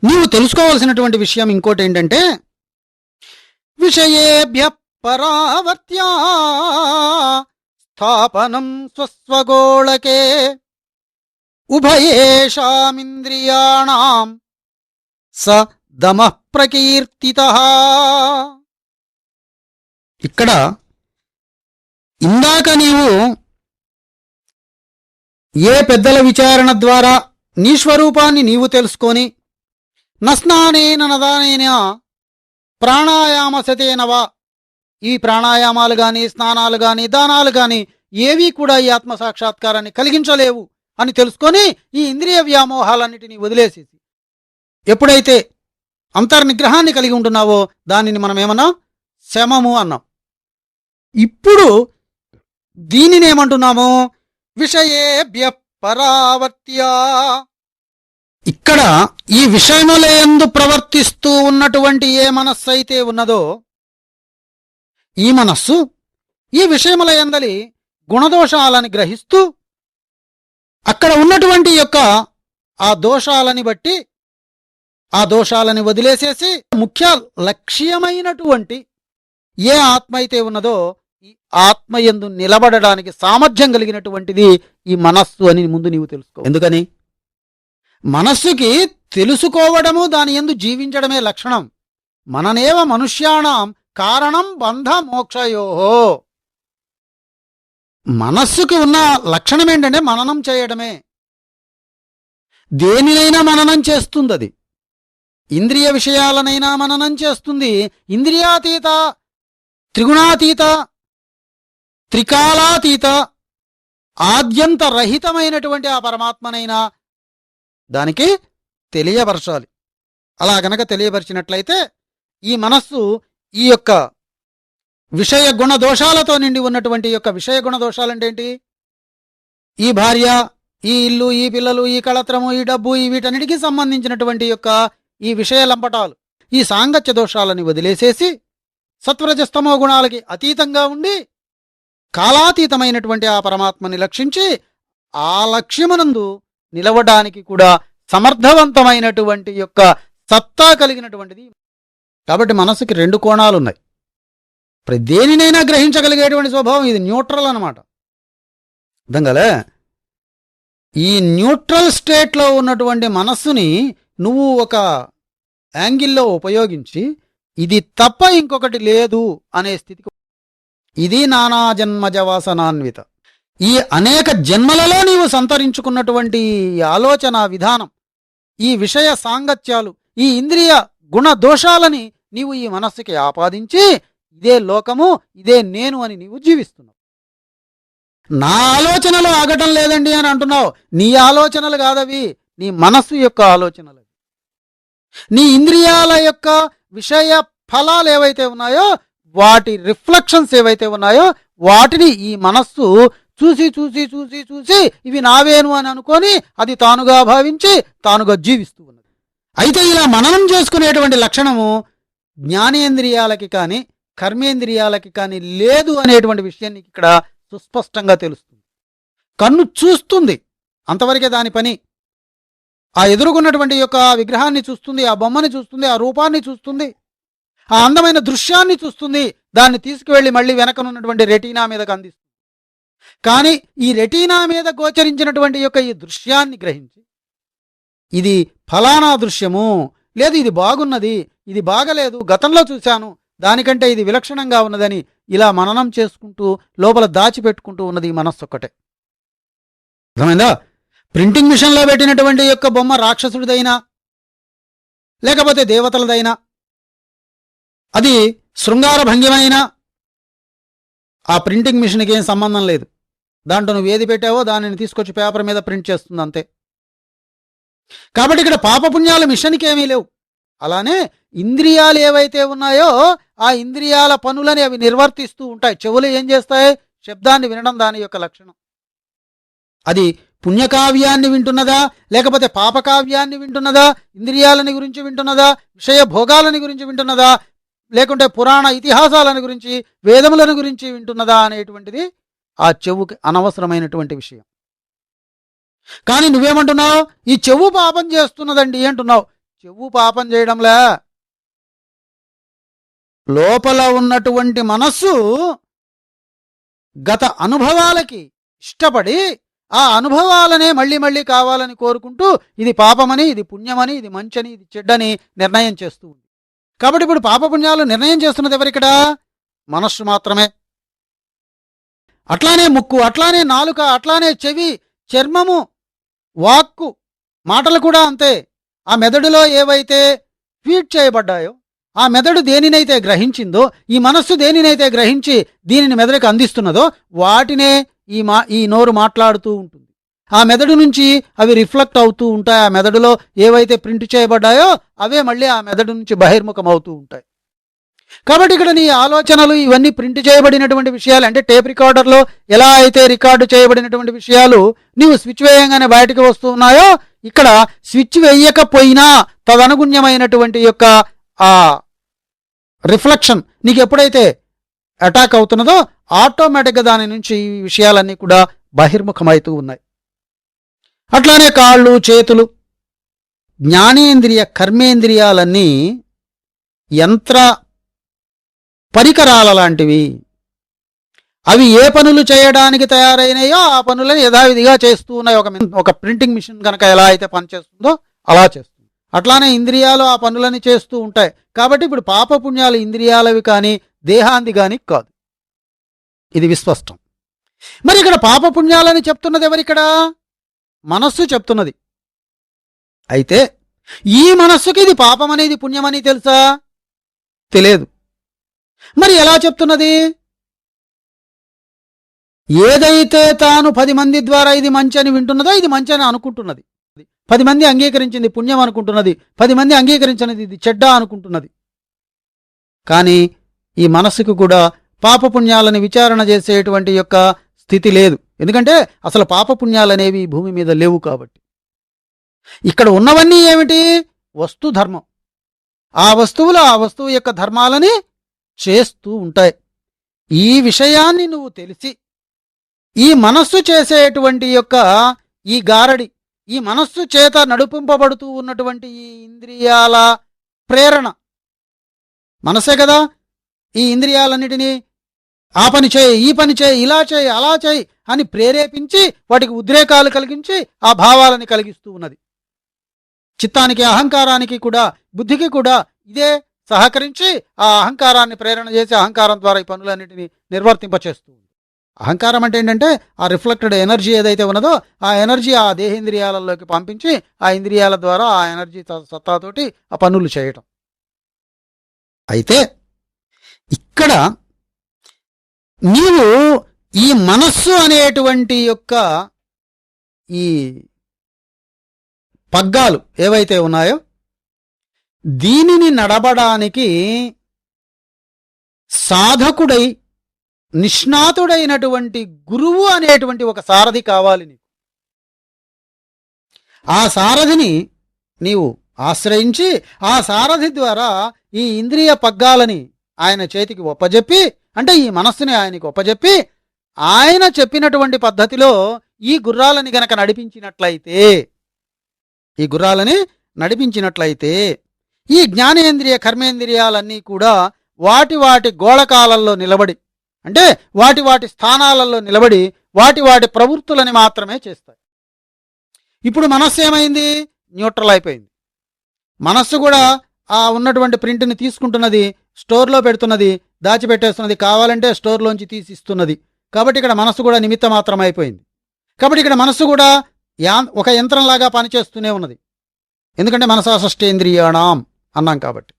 నీవు తెలుసుకోవాల్సినటువంటి విషయం ఇంకోటి ఏంటంటే, విషయేభ్య పరావర్త్యా స్థాపనం స్వస్వగోళకే ఉభయేషామింద్రియాణాం స దమః ప్రకీర్తితః. ఇక్కడ ఇందాక నీవు ఏ పెద్దల విచారణ ద్వారా నీ స్వరూపాన్ని నీవు తెలుసుకొని నస్నానేన నదానేన ప్రాణాయామసతేనవా, ఈ ప్రాణాయామాలు గాని, స్నానాలు గాని, దానాలు గాని ఏవీ కూడా ఈ ఆత్మసాక్షాత్కారాన్ని కలిగించలేవు అని తెలుసుకొని ఈ ఇంద్రియ వ్యామోహాలన్నిటినీ వదిలేసేసి ఎప్పుడైతే అంతర్నిగ్రహాన్ని కలిగి ఉంటున్నావో దానిని మనం ఏమన్నాం? శమము అన్నాం. ఇప్పుడు దీనిని ఏమంటున్నాము? విషయేభ్య పరావర్త్యా. ఇక్కడ ఈ విషయములందు ప్రవర్తిస్తూ ఉన్నటువంటి ఏ మనస్సు అయితే ఉన్నదో ఈ మనస్సు ఈ విషయముల యందలి గుణదోషాలని గ్రహిస్తూ అక్కడ ఉన్నటువంటి యొక్క ఆ దోషాలని బట్టి ఆ దోషాలని వదిలేసేసి ముఖ్య లక్ష్యమైనటువంటి ఏ ఆత్మ అయితే ఉన్నదో ఈ ఆత్మయందు నిలబడడానికి సామర్థ్యం కలిగినటువంటిది ఈ మనస్సు అని ముందు నీవు తెలుసుకో. ఎందుకని? మనస్సుకి తెలుసుకోవడము, దాని యందు జీవించడమే లక్షణం. మననేవ మనుష్యాణం కారణం బంధ మోక్షయోహో. మనస్సుకి ఉన్న లక్షణం ఏంటంటే మననం చేయడమే. దేనినైనా మననం చేస్తుంది అది. ఇంద్రియ విషయాలనైనా మననం చేస్తుంది. ఇంద్రియాతీత, త్రిగుణాతీత, త్రికాలాతీత, ఆద్యంత రహితమైనటువంటి ఆ పరమాత్మనైనా దానికి తెలియపరచాలి. అలా గనక తెలియపరిచినట్లయితే ఈ మనస్సు ఈ యొక్క విషయ గుణ దోషాలతో నిండి ఉన్నటువంటి యొక్క విషయ గుణ దోషాలంటే ఏంటి? ఈ భార్య, ఈ ఇల్లు, ఈ పిల్లలు, ఈ కళత్రము, ఈ డబ్బు, ఈ వీటన్నిటికీ సంబంధించినటువంటి యొక్క ఈ విషయ లంపటాలు, ఈ సాంగత్య దోషాలని వదిలేసేసి సత్వరజస్తమో గుణాలకి అతీతంగా ఉండి కాలాతీతమైనటువంటి ఆ పరమాత్మని లక్షించి ఆ లక్ష్యమునందు నిలవడానికి కూడా సమర్థవంతమైనటువంటి యొక్క సత్తా కలిగినటువంటిది. కాబట్టి మనసుకి రెండు కోణాలున్నాయి. దేనినైనా గ్రహించగలిగేటువంటి స్వభావం ఇది. న్యూట్రల్ అన్నమాట. అర్థం కలే? ఈ న్యూట్రల్ స్టేట్లో ఉన్నటువంటి మనస్సుని నువ్వు ఒక యాంగిల్లో ఉపయోగించి ఇది తప్ప ఇంకొకటి లేదు అనే స్థితికి, ఇది నానా జన్మజవాసనాన్విత, ఈ అనేక జన్మలలో నీవు సంతరించుకున్నటువంటి ఆలోచన విధానం, ఈ విషయ సాంగత్యాలు, ఈ ఇంద్రియ గుణ దోషాలని నీవు ఈ మనస్సుకి ఆపాదించి ఇదే లోకము, ఇదే నేను అని నీవు జీవిస్తున్నావు. నా ఆలోచనలు ఆగటం లేదండి అని అంటున్నావు. నీ ఆలోచనలు కాదవి, నీ మనస్సు యొక్క ఆలోచనలు. నీ ఇంద్రియాల యొక్క విషయ ఫలాలు ఏవైతే ఉన్నాయో, వాటి రిఫ్లెక్షన్స్ ఏవైతే ఉన్నాయో వాటిని ఈ మనస్సు చూసి చూసి చూసి చూసి ఇవి నావేను అని అనుకొని అది తానుగా భావించి తానుగా జీవిస్తూ ఉన్నది. అయితే ఇలా మననం చేసుకునేటువంటి లక్షణము జ్ఞానేంద్రియాలకి కానీ కర్మేంద్రియాలకి కానీ లేదు అనేటువంటి విషయాన్ని ఇక్కడ సుస్పష్టంగా తెలుస్తుంది. కన్ను చూస్తుంది, అంతవరకే దాని పని. ఆ ఎదురుగున్నటువంటి యొక్క విగ్రహాన్ని చూస్తుంది, ఆ బొమ్మని చూస్తుంది, ఆ రూపాన్ని చూస్తుంది, ఆ అందమైన దృశ్యాన్ని చూస్తుంది, దాన్ని తీసుకువెళ్ళి మళ్ళీ వెనకనున్నటువంటి రెటీనా మీదకి అందిస్తుంది. కానీ ఈ రెటీనా మీద గోచరించినటువంటి యొక్క ఈ దృశ్యాన్ని గ్రహించి ఇది ఫలానా దృశ్యము, లేదు ఇది బాగున్నది, ఇది బాగలేదు, గతంలో చూశాను, దానికంటే ఇది విలక్షణంగా ఉన్నదని ఇలా మననం చేసుకుంటూ లోపల దాచిపెట్టుకుంటూ ఉన్నది ఈ మనస్సు ఒక్కటే. అర్థమైందా? ప్రింటింగ్ మిషన్లో పెట్టినటువంటి యొక్క బొమ్మ రాక్షసుడిదైనా లేకపోతే దేవతలదైనా, అది శృంగార భంగిమైనా ఆ ప్రింటింగ్ మిషన్కి ఏం సంబంధం లేదు. దాంట్లో నువ్వు ఏది పెట్టావో దానిని తీసుకొచ్చి పేపర్ మీద ప్రింట్ చేస్తుంది అంతే. కాబట్టి ఇక్కడ పాపపుణ్యాల మిషన్కి ఏమీ లేవు. అలానే ఇంద్రియాలు ఏవైతే ఉన్నాయో ఆ ఇంద్రియాల పనులని అవి నిర్వర్తిస్తూ ఉంటాయి. చెవులు ఏం చేస్తాయి? శబ్దాన్ని వినడం దాని యొక్క లక్షణం. అది పుణ్యకావ్యాన్ని వింటున్నదా లేకపోతే పాపకావ్యాన్ని వింటున్నదా, ఇంద్రియాలని గురించి వింటున్నదా, విషయ భోగాలని గురించి వింటున్నదా, లేకుంటే పురాణ ఇతిహాసాలను గురించి వేదములను గురించి వింటున్నదా అనేటువంటిది ఆ చెవుకి అనవసరమైనటువంటి విషయం. కానీ నువ్వేమంటున్నావు? ఈ చెవు పాపం చేస్తున్నదండి అంటున్నావు. చెవు పాపం చేయడంలే, లోపల ఉన్నటువంటి మనస్సు గత అనుభవాలకి ఇష్టపడి ఆ అనుభవాలనే మళ్ళీ మళ్ళీ కావాలని కోరుకుంటూ ఇది పాపమని, ఇది పుణ్యమని, ఇది మంచని, ఇది చెడ్డని నిర్ణయం చేస్తూ ఉంది. కాబట్టి ఇప్పుడు పాపపుణ్యాలు నిర్ణయం చేస్తున్నది ఎవరిక్కడ? మనస్సు మాత్రమే. అట్లానే ముక్కు, అట్లానే నాలుక, అట్లానే చెవి, చర్మము, వాక్కు, మాటలు కూడా అంతే. ఆ మెదడులో ఏవైతే ఫీడ్ చేయబడ్డాయో, ఆ మెదడు దేనినైతే గ్రహించిందో, ఈ మనస్సు దేనినైతే గ్రహించి దీనిని మెదడుకు అందిస్తున్నదో వాటినే ఈ నోరు మాట్లాడుతూ ఉంటుంది. ఆ మెదడు నుంచి అవి రిఫ్లెక్ట్ అవుతూ ఉంటాయి. ఆ మెదడులో ఏవైతే ప్రింట్ చేయబడ్డాయో అవే మళ్ళీ ఆ మెదడు నుంచి బహిర్ముఖం అవుతూ ఉంటాయి. కాబట్టి ఇక్కడ నీ ఆలోచనలు ఇవన్నీ ప్రింట్ చేయబడినటువంటి విషయాలు, అంటే టేప్ రికార్డర్లో ఎలా అయితే రికార్డు చేయబడినటువంటి విషయాలు నీవు స్విచ్ వేయంగానే బయటకు వస్తూ ఉన్నాయో, ఇక్కడ స్విచ్ వేయకపోయినా తదనుగుణ్యమైనటువంటి యొక్క ఆ రిఫ్లెక్షన్ నీకు ఎప్పుడైతే అటాక్ అవుతున్నదో ఆటోమేటిక్గా దాని నుంచి ఈ విషయాలన్నీ కూడా బహిర్ముఖమవుతూ ఉన్నాయి. అట్లానే కాళ్ళు, చేతులు, జ్ఞానేంద్రియ కర్మేంద్రియాలన్నీ యంత్ర పరికరాల లాంటివి. అవి ఏ పనులు చేయడానికి తయారైనాయో ఆ పనులను యథావిధిగా చేస్తూ ఉన్నాయి. ఒక ప్రింటింగ్ మిషన్ కనుక ఎలా అయితే పనిచేస్తుందో అలా చేస్తుంది. అట్లానే ఇంద్రియాలు ఆ పనులని చేస్తూ ఉంటాయి. కాబట్టి ఇప్పుడు పాపపుణ్యాలు ఇంద్రియాలవి కానీ దేహాంది కానీ కాదు. ఇది విస్పష్టం. మరి ఇక్కడ పాపపుణ్యాలని చెప్తున్నది ఎవరిక్కడ? మనస్సు చెప్తున్నది. అయితే ఈ మనస్సుకి ఇది పాపమనేది పుణ్యమని తెలుసా? తెలియదు. మరి ఎలా చెప్తున్నది? ఏదైతే తాను 10 మంది ద్వారా ఇది మంచి అని వింటున్నదో ఇది మంచి అని అనుకుంటున్నది. 10 మంది అంగీకరించింది పుణ్యం అనుకుంటున్నది, 10 మంది అంగీకరించినది ఇది చెడ్డ అనుకుంటున్నది. కానీ ఈ మనస్సుకు కూడా పాపపుణ్యాలని విచారణ చేసేటువంటి యొక్క స్థితి లేదు. ఎందుకంటే అసలు పాపపుణ్యాలనేవి భూమి మీద లేవు. కాబట్టి ఇక్కడ ఉన్నవన్నీ ఏమిటి? వస్తుధర్మం. ఆ వస్తువులు ఆ వస్తువు యొక్క ధర్మాలని చేస్తూ ఉంటాయి. ఈ విషయాన్ని నువ్వు తెలిసి ఈ మనస్సు చేసేటువంటి యొక్క ఈ గారడి, ఈ మనస్సు చేత నడిపింపబడుతూ ఉన్నటువంటి ఈ ఇంద్రియాల ప్రేరణ, మనసే కదా ఈ ఇంద్రియాలన్నిటినీ ఆ పని చేయి, ఈ పని చేయి, ఇలా చేయి, అలా చేయి అని ప్రేరేపించి వాటికి ఉద్రేకాలు కలిగించి ఆ భావాలని కలిగిస్తూ ఉన్నది. చిత్తానికి, అహంకారానికి కూడా, బుద్ధికి కూడా ఇదే సహకరించి ఆ అహంకారాన్ని ప్రేరణ చేసి అహంకారం ద్వారా ఈ పనులన్నిటినీ నిర్వర్తింపచేస్తూ ఉంది. అహంకారం అంటే ఏంటంటే ఆ రిఫ్లెక్టెడ్ ఎనర్జీ ఏదైతే ఉన్నదో ఆ ఎనర్జీ ఆ దేహేంద్రియాలలోకి పంపించి ఆ ఇంద్రియాల ద్వారా ఆ ఎనర్జీ సత్తాతోటి ఆ పనులు చేయటం. అయితే ఇక్కడ నీవు ఈ మనస్సు అనేటువంటి యొక్క ఈ పగ్గాలు ఏవైతే ఉన్నాయో దీనిని నడపడానికి సాధకుడై నిష్ణాతుడైనటువంటి గురువు అనేటువంటి ఒక సారథి కావాలి నీకు. ఆ సారథిని నీవు ఆశ్రయించి ఆ సారథి ద్వారా ఈ ఇంద్రియ పగ్గాలని ఆయన చేతికి ఒప్పజెప్పి, అంటే ఈ మనస్సుని ఆయనకి ఒప్పజెప్పి ఆయన చెప్పినటువంటి పద్ధతిలో ఈ గుర్రాలని గనక నడిపించినట్లయితే ఈ జ్ఞానేంద్రియ కర్మేంద్రియాలన్నీ కూడా వాటి వాటి గోళకాలలో నిలబడి, అంటే వాటి వాటి స్థానాలలో నిలబడి వాటి వాటి ప్రవృత్తులని మాత్రమే చేస్తాయి. ఇప్పుడు మనస్సు ఏమైంది? న్యూట్రల్ అయిపోయింది. మనస్సు కూడా ఆ ఉన్నటువంటి ప్రింట్ని తీసుకుంటున్నది, స్టోర్లో పెడుతున్నది, దాచిపెట్టేస్తున్నది, కావాలంటే స్టోర్లోంచి తీసిస్తున్నది. కాబట్టి ఇక్కడ మనస్సు కూడా నిమిత్త మాత్రం అయిపోయింది. కాబట్టి ఇక్కడ మనస్సు కూడా ఒక యంత్రంలాగా పనిచేస్తూనే ఉన్నది. ఎందుకంటే మనసా షష్ఠేంద్రియాణం అన్నాం కాబట్టి.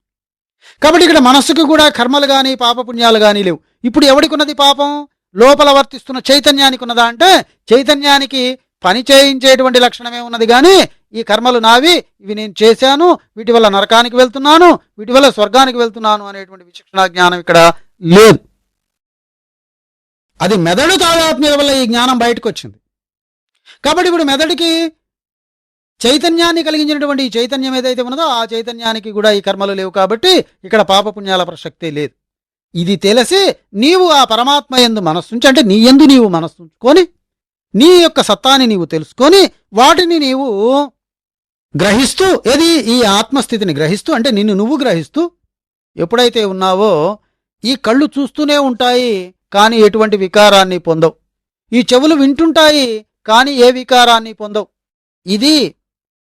ఇక్కడ మనస్సుకు కూడా కర్మలు కానీ పాపపుణ్యాలు కానీ లేవు. ఇప్పుడు ఎవడికి ఉన్నది పాపం? లోపల వర్తిస్తున్న చైతన్యానికి ఉన్నదా అంటే చైతన్యానికి పని చేయించేటువంటి లక్షణమే ఉన్నది కానీ ఈ కర్మలు నావి, ఇవి నేను చేశాను, వీటి వల్ల నరకానికి వెళ్తున్నాను, వీటి వల్ల స్వర్గానికి వెళ్తున్నాను అనేటువంటి విచక్షణ జ్ఞానం ఇక్కడ లేదు. అది మెదడు తాదాత్మ్యత వల్ల ఈ జ్ఞానం బయటకు వచ్చింది. కాబట్టి ఇప్పుడు మెదడుకి చైతన్యాన్ని కలిగించినటువంటి ఈ చైతన్యం ఏదైతే ఉన్నదో ఆ చైతన్యానికి కూడా ఈ కర్మలు లేవు. కాబట్టి ఇక్కడ పాపపుణ్యాల ప్రసక్తే లేదు. ఇది తెలిసి నీవు ఆ పరమాత్మ యందు మనస్సుంచి, అంటే నీ యందు నీవు మనస్సుంచుకొని నీ యొక్క సత్తాని నీవు తెలుసుకొని వాటిని నీవు గ్రహిస్తూ, ఏది ఈ ఆత్మస్థితిని గ్రహిస్తూ, అంటే నిన్ను నువ్వు గ్రహిస్తూ ఎప్పుడైతే ఉన్నావో ఈ కళ్ళు చూస్తూనే ఉంటాయి కానీ ఎటువంటి వికారాన్ని పొందవు. ఈ చెవులు వింటుంటాయి కానీ ఏ వికారాన్ని పొందవు. ఇది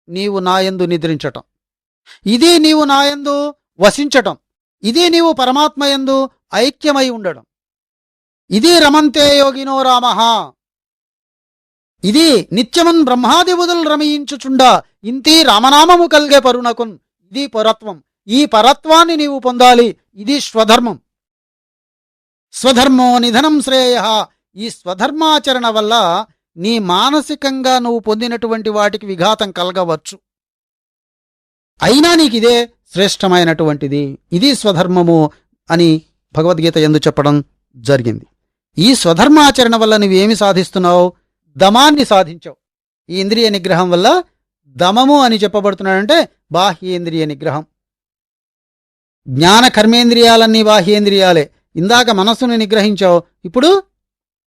నీవు నాయందు నిద్రించటం, ఇది నీవు నాయందు వసించటం, ఇది నీవు పరమాత్మయందు ఐక్యమై ఉండడం. ఇది రమంతే యోగినో రామః, ఇది నిత్యమన్ బ్రహ్మాదిబుదులు రమయించుచుండా ఇంతి రామనామము కల్గే పరునకున్. ఇది పరత్వం. ఈ పరత్వాన్ని నీవు పొందాలి. ఇది స్వధర్మం. స్వధర్మో నిధనం శ్రేయ. ఈ స్వధర్మాచరణ వల్ల నీ మానసికంగా నువ్వు పొందినటువంటి వాటికి విఘాతం కలగవచ్చు, అయినా నీకిదే శ్రేష్టమైనటువంటిది. ఇది స్వధర్మము అని భగవద్గీత యందు చెప్పడం జరిగింది. ఈ స్వధర్మాచరణ వల్ల నువ్వేమి సాధిస్తున్నావు? దమాన్ని సాధించావు. ఈ ఇంద్రియ నిగ్రహం వల్ల దమము అని చెప్పబడుతున్నాడంటే బాహ్యేంద్రియ నిగ్రహం. జ్ఞాన కర్మేంద్రియాలన్నీ బాహ్యేంద్రియాలే. ఇందాక మనస్సును నిగ్రహించావు, ఇప్పుడు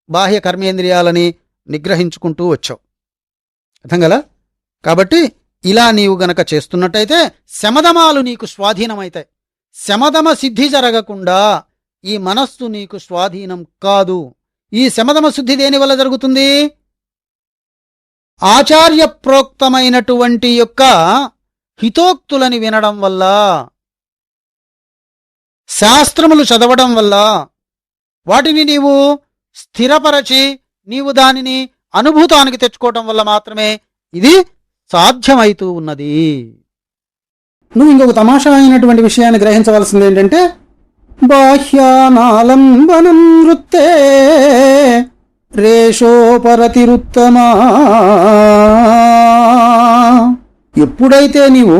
బాహ్య కర్మేంద్రియాలని నిగ్రహించుకుంటూ వచ్చావు. అర్థం కదా? కాబట్టి ఇలా నీవు గనక చేస్తున్నట్టయితే శమదమాలు నీకు స్వాధీనమైతాయి. శమదమ సిద్ధి జరగకుండా ఈ మనస్సు నీకు స్వాధీనం కాదు. ఈ శమదమ శుద్ధి దేని వల్ల జరుగుతుంది? ఆచార్య ప్రోక్తమైనటువంటి యొక్క హితోక్తులని వినడం వల్ల, శాస్త్రములు చదవడం వల్ల, వాటిని నీవు స్థిరపరచి నీవు దానిని అనుభూతానికి తెచ్చుకోవటం వల్ల మాత్రమే ఇది సాధ్యమైతూ ఉన్నది. నువ్వు ఇంకొక తమాషా అయినటువంటి విషయాన్ని గ్రహించవలసింది ఏంటంటే బాహ్యానాలంబనం వృత్తే రేషోపరతిరుత్తమా. ఎప్పుడైతే నీవు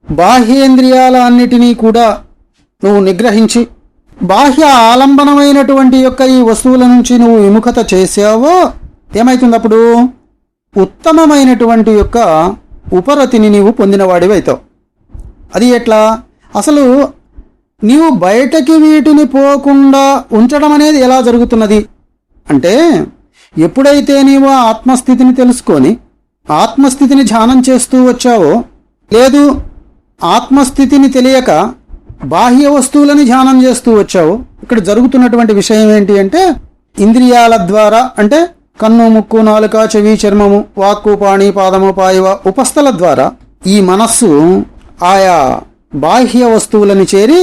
బాహ్యేంద్రియాల అన్నిటినీ కూడా నువ్వు నిగ్రహించి బాహ్య ఆలంబనమైనటువంటి యొక్క ఈ వస్తువుల నుంచి నువ్వు విముఖత చేసావో ఏమైతుంది? అప్పుడు ఉత్తమమైనటువంటి యొక్క ఉపరతిని నీవు పొందినవాడివైతావు. అది ఎట్లా? అసలు నీవు బయటకి వీటిని పోకుండా ఉంచడం అనేది ఎలా జరుగుతున్నది అంటే, ఎప్పుడైతే నీవు ఆత్మస్థితిని తెలుసుకొని ఆత్మస్థితిని ధ్యానం చేస్తూ వచ్చావో, లేదు ఆత్మస్థితిని తెలియక బాహ్య వస్తువులని ధ్యానం చేస్తూ వచ్చావు, ఇక్కడ జరుగుతున్నటువంటి విషయం ఏంటి అంటే, ఇంద్రియాల ద్వారా, అంటే కన్ను, ముక్కు, నాలుక, చెవి, చర్మము, వాక్కు, పాణి, పాదము, పాయువ, ఉపస్థల ద్వారా ఈ మనస్సు ఆయా బాహ్య వస్తువులని చేరి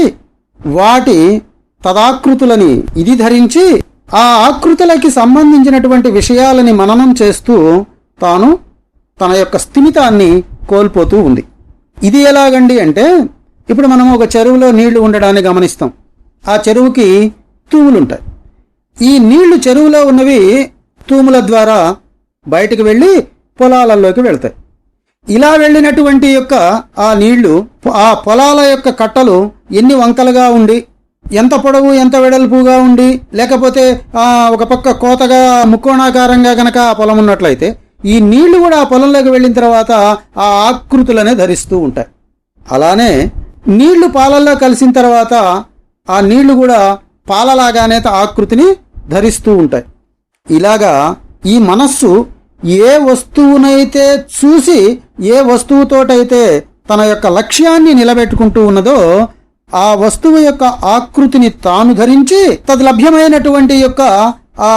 వాటి తదాకృతులని ఇది ధరించి ఆ ఆకృతులకి సంబంధించినటువంటి విషయాలని మననం చేస్తూ తాను తన యొక్క స్థిమితాన్ని కోల్పోతూ ఉంది. ఇది ఎలాగండి అంటే, ఇప్పుడు మనం ఒక చెరువులో నీళ్లు ఉండడాన్ని గమనిస్తాం. ఆ చెరువుకి తూములుంటాయి. ఈ నీళ్లు చెరువులో ఉన్నవి తూముల ద్వారా బయటకు వెళ్ళి పొలాలలోకి వెళ్తాయి. ఇలా వెళ్ళినటువంటి యొక్క ఆ నీళ్లు ఆ పొలాల యొక్క కట్టలు ఎన్ని వంకలుగా ఉండి, ఎంత పొడవు ఎంత వెడల్పుగా ఉండి, లేకపోతే ఒక పక్క కోతగా ముక్కోణాకారంగా గనక ఆ పొలం ఉన్నట్లయితే ఈ నీళ్లు కూడా ఆ పొలంలోకి వెళ్ళిన తర్వాత ఆ ఆకృతులనే ధరిస్తూ ఉంటాయి. అలానే నీళ్లు పాలల్లో కలిసిన తర్వాత ఆ నీళ్లు కూడా పాలలాగానే ఆకృతిని ధరిస్తూ ఉంటాయి. ఇలాగా ఈ మనస్సు ఏ వస్తువునైతే చూసి, ఏ వస్తువుతోటైతే తన యొక్క లక్ష్యాన్ని నిలబెట్టుకుంటూ ఉన్నదో ఆ వస్తువు యొక్క ఆకృతిని తాను ధరించి తద్లభ్యమైనటువంటి యొక్క ఆ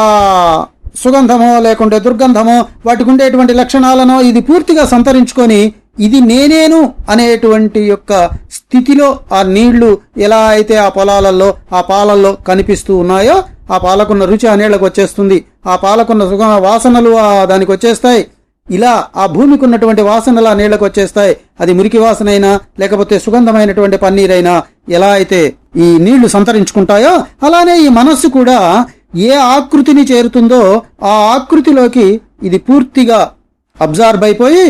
సుగంధమో లేకుంటే దుర్గంధమో వాటికి ఉండేటువంటి లక్షణాలను ఇది పూర్తిగా సంతరించుకొని ఇది నేనేను అనేటువంటి యొక్క స్థితిలో ఆ నీళ్లు ఎలా అయితే ఆ పొలాలలో ఆ పాలల్లో కనిపిస్తూ ఉన్నాయో ఆ పాలకున్న రుచి ఆ నీళ్లకు వచ్చేస్తుంది, ఆ పాలకున్న వాసనలు దానికి వచ్చేస్తాయి. ఇలా ఆ భూమికి ఉన్నటువంటి వాసనలు ఆ నీళ్లకు వచ్చేస్తాయి. అది మురికి వాసనైనా లేకపోతే సుగంధమైనటువంటి పన్నీరైనా ఎలా అయితే ఈ నీళ్లు సంతరించుకుంటాయో అలానే ఈ మనస్సు కూడా ఏ ఆకృతిని చేరుతుందో ఆ ఆకృతిలోకి ఇది పూర్తిగా అబ్జార్బ్ అయిపోయి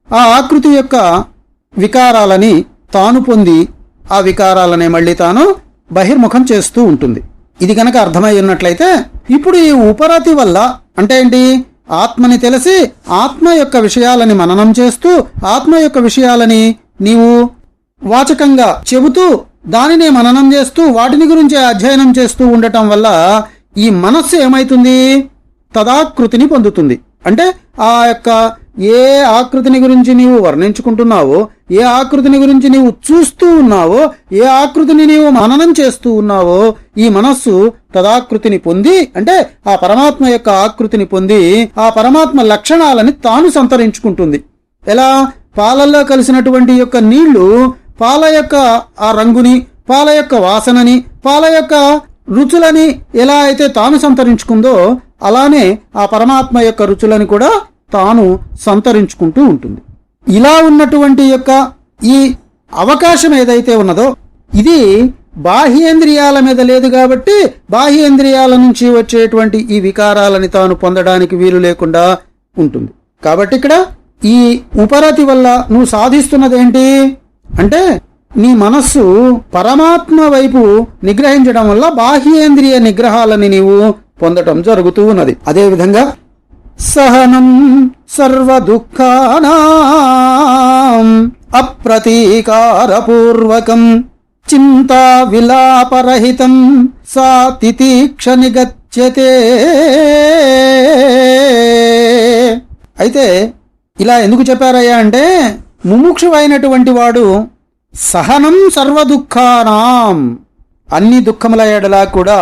ఆ ఆకృతి యొక్క వికారాలని తాను పొంది ఆ వికారాలనే మళ్ళీ తాను బహిర్ముఖం చేస్తూ ఉంటుంది. ఇది గనక అర్థమై ఉన్నట్లయితే ఇప్పుడు ఈ ఉపరతి వల్ల అంటే ఏంటి, ఆత్మని తెలిసి ఆత్మ యొక్క విషయాలని మననం చేస్తూ ఆత్మ యొక్క విషయాలని నీవు వాచకంగా చెబుతూ దానినే మననం చేస్తూ వాటిని గురించి అధ్యయనం చేస్తూ ఉండటం వల్ల ఈ మనస్సు ఏమైతుంది, తదాకృతిని పొందుతుంది. అంటే ఆ యొక్క ఏ ఆకృతిని గురించి నీవు వర్ణించుకుంటున్నావో, ఏ ఆకృతిని గురించి నీవు చూస్తూ ఉన్నావో, ఏ ఆకృతిని నీవు మననం చేస్తూ ఉన్నావో ఈ మనస్సు తదాకృతిని పొంది అంటే ఆ పరమాత్మ యొక్క ఆకృతిని పొంది ఆ పరమాత్మ లక్షణాలని తాను సంతరించుకుంటుంది. ఎలా, పాలల్లో కలిసినటువంటి యొక్క నీళ్లు పాల యొక్క ఆ రంగుని, పాల యొక్క వాసనని, పాల యొక్క రుచులని ఎలా అయితే తాను సంతరించుకుందో అలానే ఆ పరమాత్మ యొక్క రుచులని కూడా తాను సంతరించుకుంటూ ఉంటుంది. ఇలా ఉన్నటువంటి యొక్క ఈ అవకాశం ఏదైతే ఉన్నదో ఇది బాహ్యేంద్రియాల మీద లేదు కాబట్టి బాహ్యేంద్రియాల నుంచి వచ్చేటువంటి ఈ వికారాలని తాను పొందడానికి వీలు లేకుండా ఉంటుంది. కాబట్టి ఇక్కడ ఈ ఉపరతి వల్ల నువ్వు సాధిస్తున్నదేంటి అంటే నీ మనస్సు పరమాత్మ వైపు నిగ్రహించడం వల్ల బాహ్యేంద్రియ నిగ్రహాలని నీవు పొందటం జరుగుతూ ఉన్నది. అదేవిధంగా సహనం సర్వ దుఃఖానాం అప్రతీకారపూర్వకం చింతా విలాపరహితం సా తితీక్ష నిగత్యతే. అయితే ఇలా ఎందుకు చెప్పారయ్యా అంటే ముముక్షువైనటువంటి వాడు సహనం సర్వ దుఃఖానాం అన్ని దుఃఖముల ఎడలా కూడా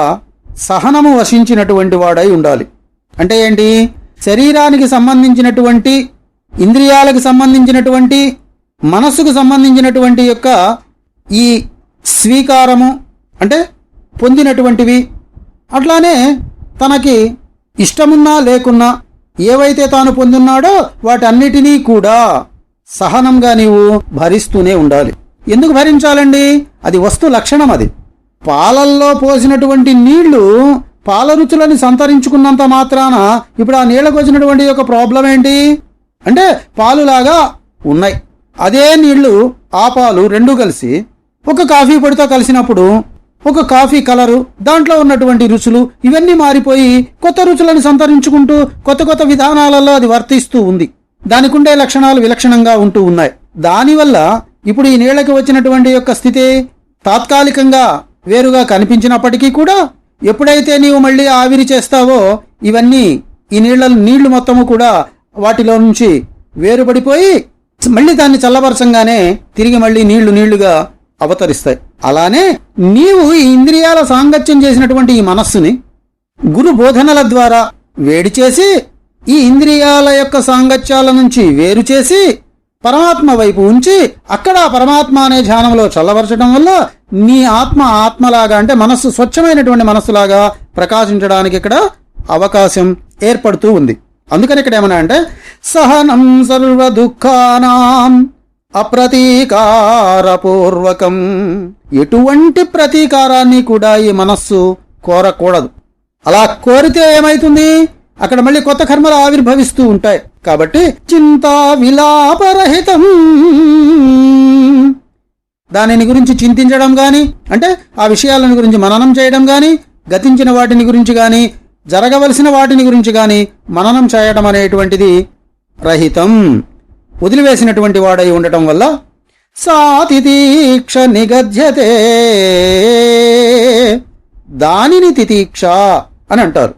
సహనము వశించినటువంటి వాడై ఉండాలి. అంటే ఏంటి, శరీరానికి సంబంధించినటువంటి, ఇంద్రియాలకు సంబంధించినటువంటి, మనస్సుకు సంబంధించినటువంటి యొక్క ఈ స్వీకారము అంటే పొందినటువంటివి, అట్లానే తనకి ఇష్టమున్నా లేకున్నా ఏవైతే తాను పొందున్నాడో వాటన్నిటినీ కూడా సహనంగా నీవు భరిస్తూనే ఉండాలి. ఎందుకు భరించాలండి, అది వస్తు లక్షణం. అది పాలల్లో పోసినటువంటి నీళ్లు పాల రుచులని సంతరించుకున్నంత మాత్రాన ఇప్పుడు ఆ నీళ్లకు వచ్చినటువంటి యొక్క ప్రాబ్లం ఏంటి అంటే పాలులాగా ఉన్నాయి. అదే నీళ్లు ఆ పాలు రెండు కలిసి ఒక కాఫీ పొడితో కలిసినప్పుడు ఒక కాఫీ కలరు, దాంట్లో ఉన్నటువంటి రుచులు ఇవన్నీ మారిపోయి కొత్త రుచులను సంతరించుకుంటూ కొత్త కొత్త విధానాలలో అది వర్తిస్తూ ఉంది. దానికి ఉండే లక్షణాలు విలక్షణంగా ఉంటూ ఉన్నాయి. దానివల్ల ఇప్పుడు ఈ నీళ్లకి వచ్చినటువంటి యొక్క స్థితి తాత్కాలికంగా వేరుగా కనిపించినప్పటికీ కూడా ఎప్పుడైతే నీవు మళ్ళీ ఆవిరి చేస్తావో ఇవన్నీ ఈ నీళ్లు మొత్తము కూడా వాటిలో నుంచి వేరుపడిపోయి మళ్ళీ దాన్ని చల్లబరచంగానే తిరిగి మళ్ళీ నీళ్లుగా అవతరిస్తాయి. అలానే నీవు ఈ ఇంద్రియాల సాంగత్యం చేసినటువంటి ఈ మనస్సుని గురు బోధనల ద్వారా వేడి చేసి ఈ ఇంద్రియాల యొక్క సాంగత్యాల నుంచి వేరు చేసి పరమాత్మ వైపు ఉంచి అక్కడ పరమాత్మ అనే ధ్యానంలో చల్లబరచడం వల్ల నీ ఆత్మలాగా అంటే మనస్సు స్వచ్ఛమైనటువంటి మనస్సులాగా ప్రకాశించడానికి ఇక్కడ అవకాశం ఏర్పడుతూ ఉంది. అందుకని ఇక్కడ ఏమన్నా అంటే సహనం సర్వ దుఃఖానాం అప్రతీకారపూర్వకం, ఎటువంటి ప్రతీకారాన్ని కూడా ఈ మనస్సు కోరకూడదు. అలా కోరితే ఏమైతుంది, అక్కడ మళ్ళీ కొత్త కర్మలు ఆవిర్భవిస్తూ ఉంటాయి. కాబట్టి చింతా విలాపరహితం, దానిని గురించి చింతించడం గాని అంటే ఆ విషయాలను గురించి మననం చేయడం గాని, గతించిన వాటిని గురించి గాని, జరగవలసిన వాటిని గురించి గాని మననం చేయడం అనేటువంటిది రహితం, వదిలివేసినటువంటి వాడై ఉండటం వల్ల సాతితీక్ష నిగధ్యతే, దానిని తితీక్ష అని అంటారు.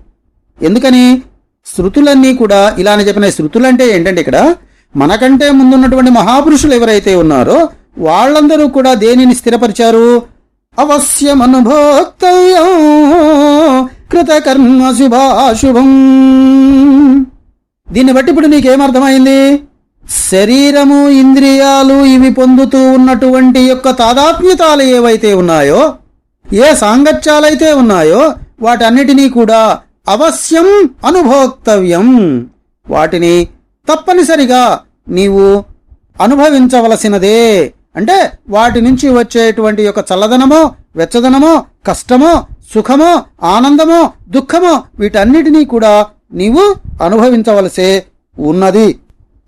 ఎందుకని, శృతులన్నీ కూడా ఇలానే చెప్పిన. శృతులంటే ఏంటంటే ఇక్కడ మనకంటే ముందున్నటువంటి మహాపురుషులు ఎవరైతే ఉన్నారో వాళ్ళందరూ కూడా దేనిని స్థిరపరిచారు, అవశ్యం అనుభోక్తవ్యం కృతకర్మ శుభాశుభం. దీన్ని బట్టి ఇప్పుడు నీకేమర్థమైంది? శరీరము, ఇంద్రియాలు ఇవి పొందుతూ ఉన్నటువంటి యొక్క తాదాత్మ్యతాలు ఏవైతే ఉన్నాయో, ఏ సాంగత్యాలైతే ఉన్నాయో వాటన్నిటినీ కూడా అవశ్యం అనుభోక్తవ్యం, వాటిని తప్పనిసరిగా నీవు అనుభవించవలసినదే. అంటే వాటి నుంచి వచ్చేటువంటి యొక్క చల్లదనమో, వెచ్చదనమో, కష్టమో, సుఖమో, ఆనందమో, దుఃఖమో వీటన్నిటినీ కూడా నీవు అనుభవించవలసే ఉన్నది.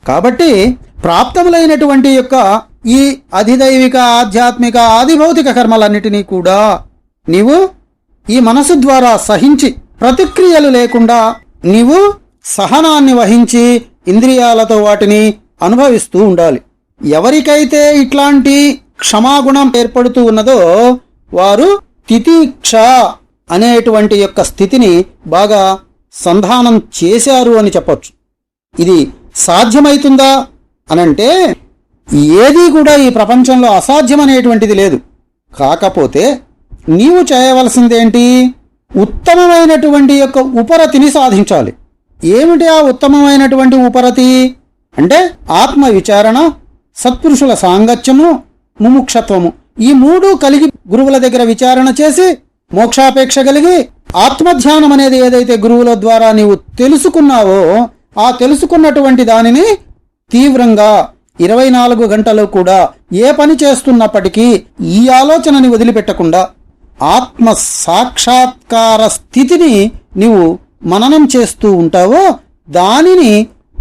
కాబట్టి ప్రాప్తములైనటువంటి యొక్క ఈ అధిదైవిక, ఆధ్యాత్మిక, ఆదిభౌతిక కర్మలన్నిటినీ కూడా నీవు ఈ మనసు ద్వారా సహించి, ప్రతిక్రియలు లేకుండా నీవు సహనాన్ని వహించి ఇంద్రియాలతో వాటిని అనుభవిస్తూ ఉండాలి. ఎవరికైతే ఇట్లాంటి క్షమాగుణం ఏర్పడుతూ ఉన్నదో వారు తితిక్ష అనేటువంటి యొక్క స్థితిని బాగా సంధానం చేశారు అని చెప్పొచ్చు. ఇది సాధ్యమైతుందా అనంటే ఏదీ కూడా ఈ ప్రపంచంలో అసాధ్యమనేటువంటిది లేదు. కాకపోతే నీవు చేయవలసిందేంటి? ఉత్తమమైనటువంటి యొక్క ఉపరతిని సాధించాలి. ఏమిటి ఆ ఉత్తమమైనటువంటి ఉపరతి అంటే ఆత్మ విచారణ, సత్పురుషుల సాంగత్యము, ముముక్షత్వము. ఈ మూడు కలిగి గురువుల దగ్గర విచారణ చేసి మోక్షాపేక్ష కలిగి ఆత్మధ్యానం అనేది ఏదైతే గురువుల ద్వారా నీవు తెలుసుకున్నావో ఆ తెలుసుకున్నటువంటి దానిని తీవ్రంగా 24 గంటలు కూడా ఏ పని చేస్తున్నప్పటికీ ఈ ఆలోచనని వదిలిపెట్టకుండా ఆత్మ సాక్షాత్కార స్థితిని నీవు మననం చేస్తూ ఉంటావో దానిని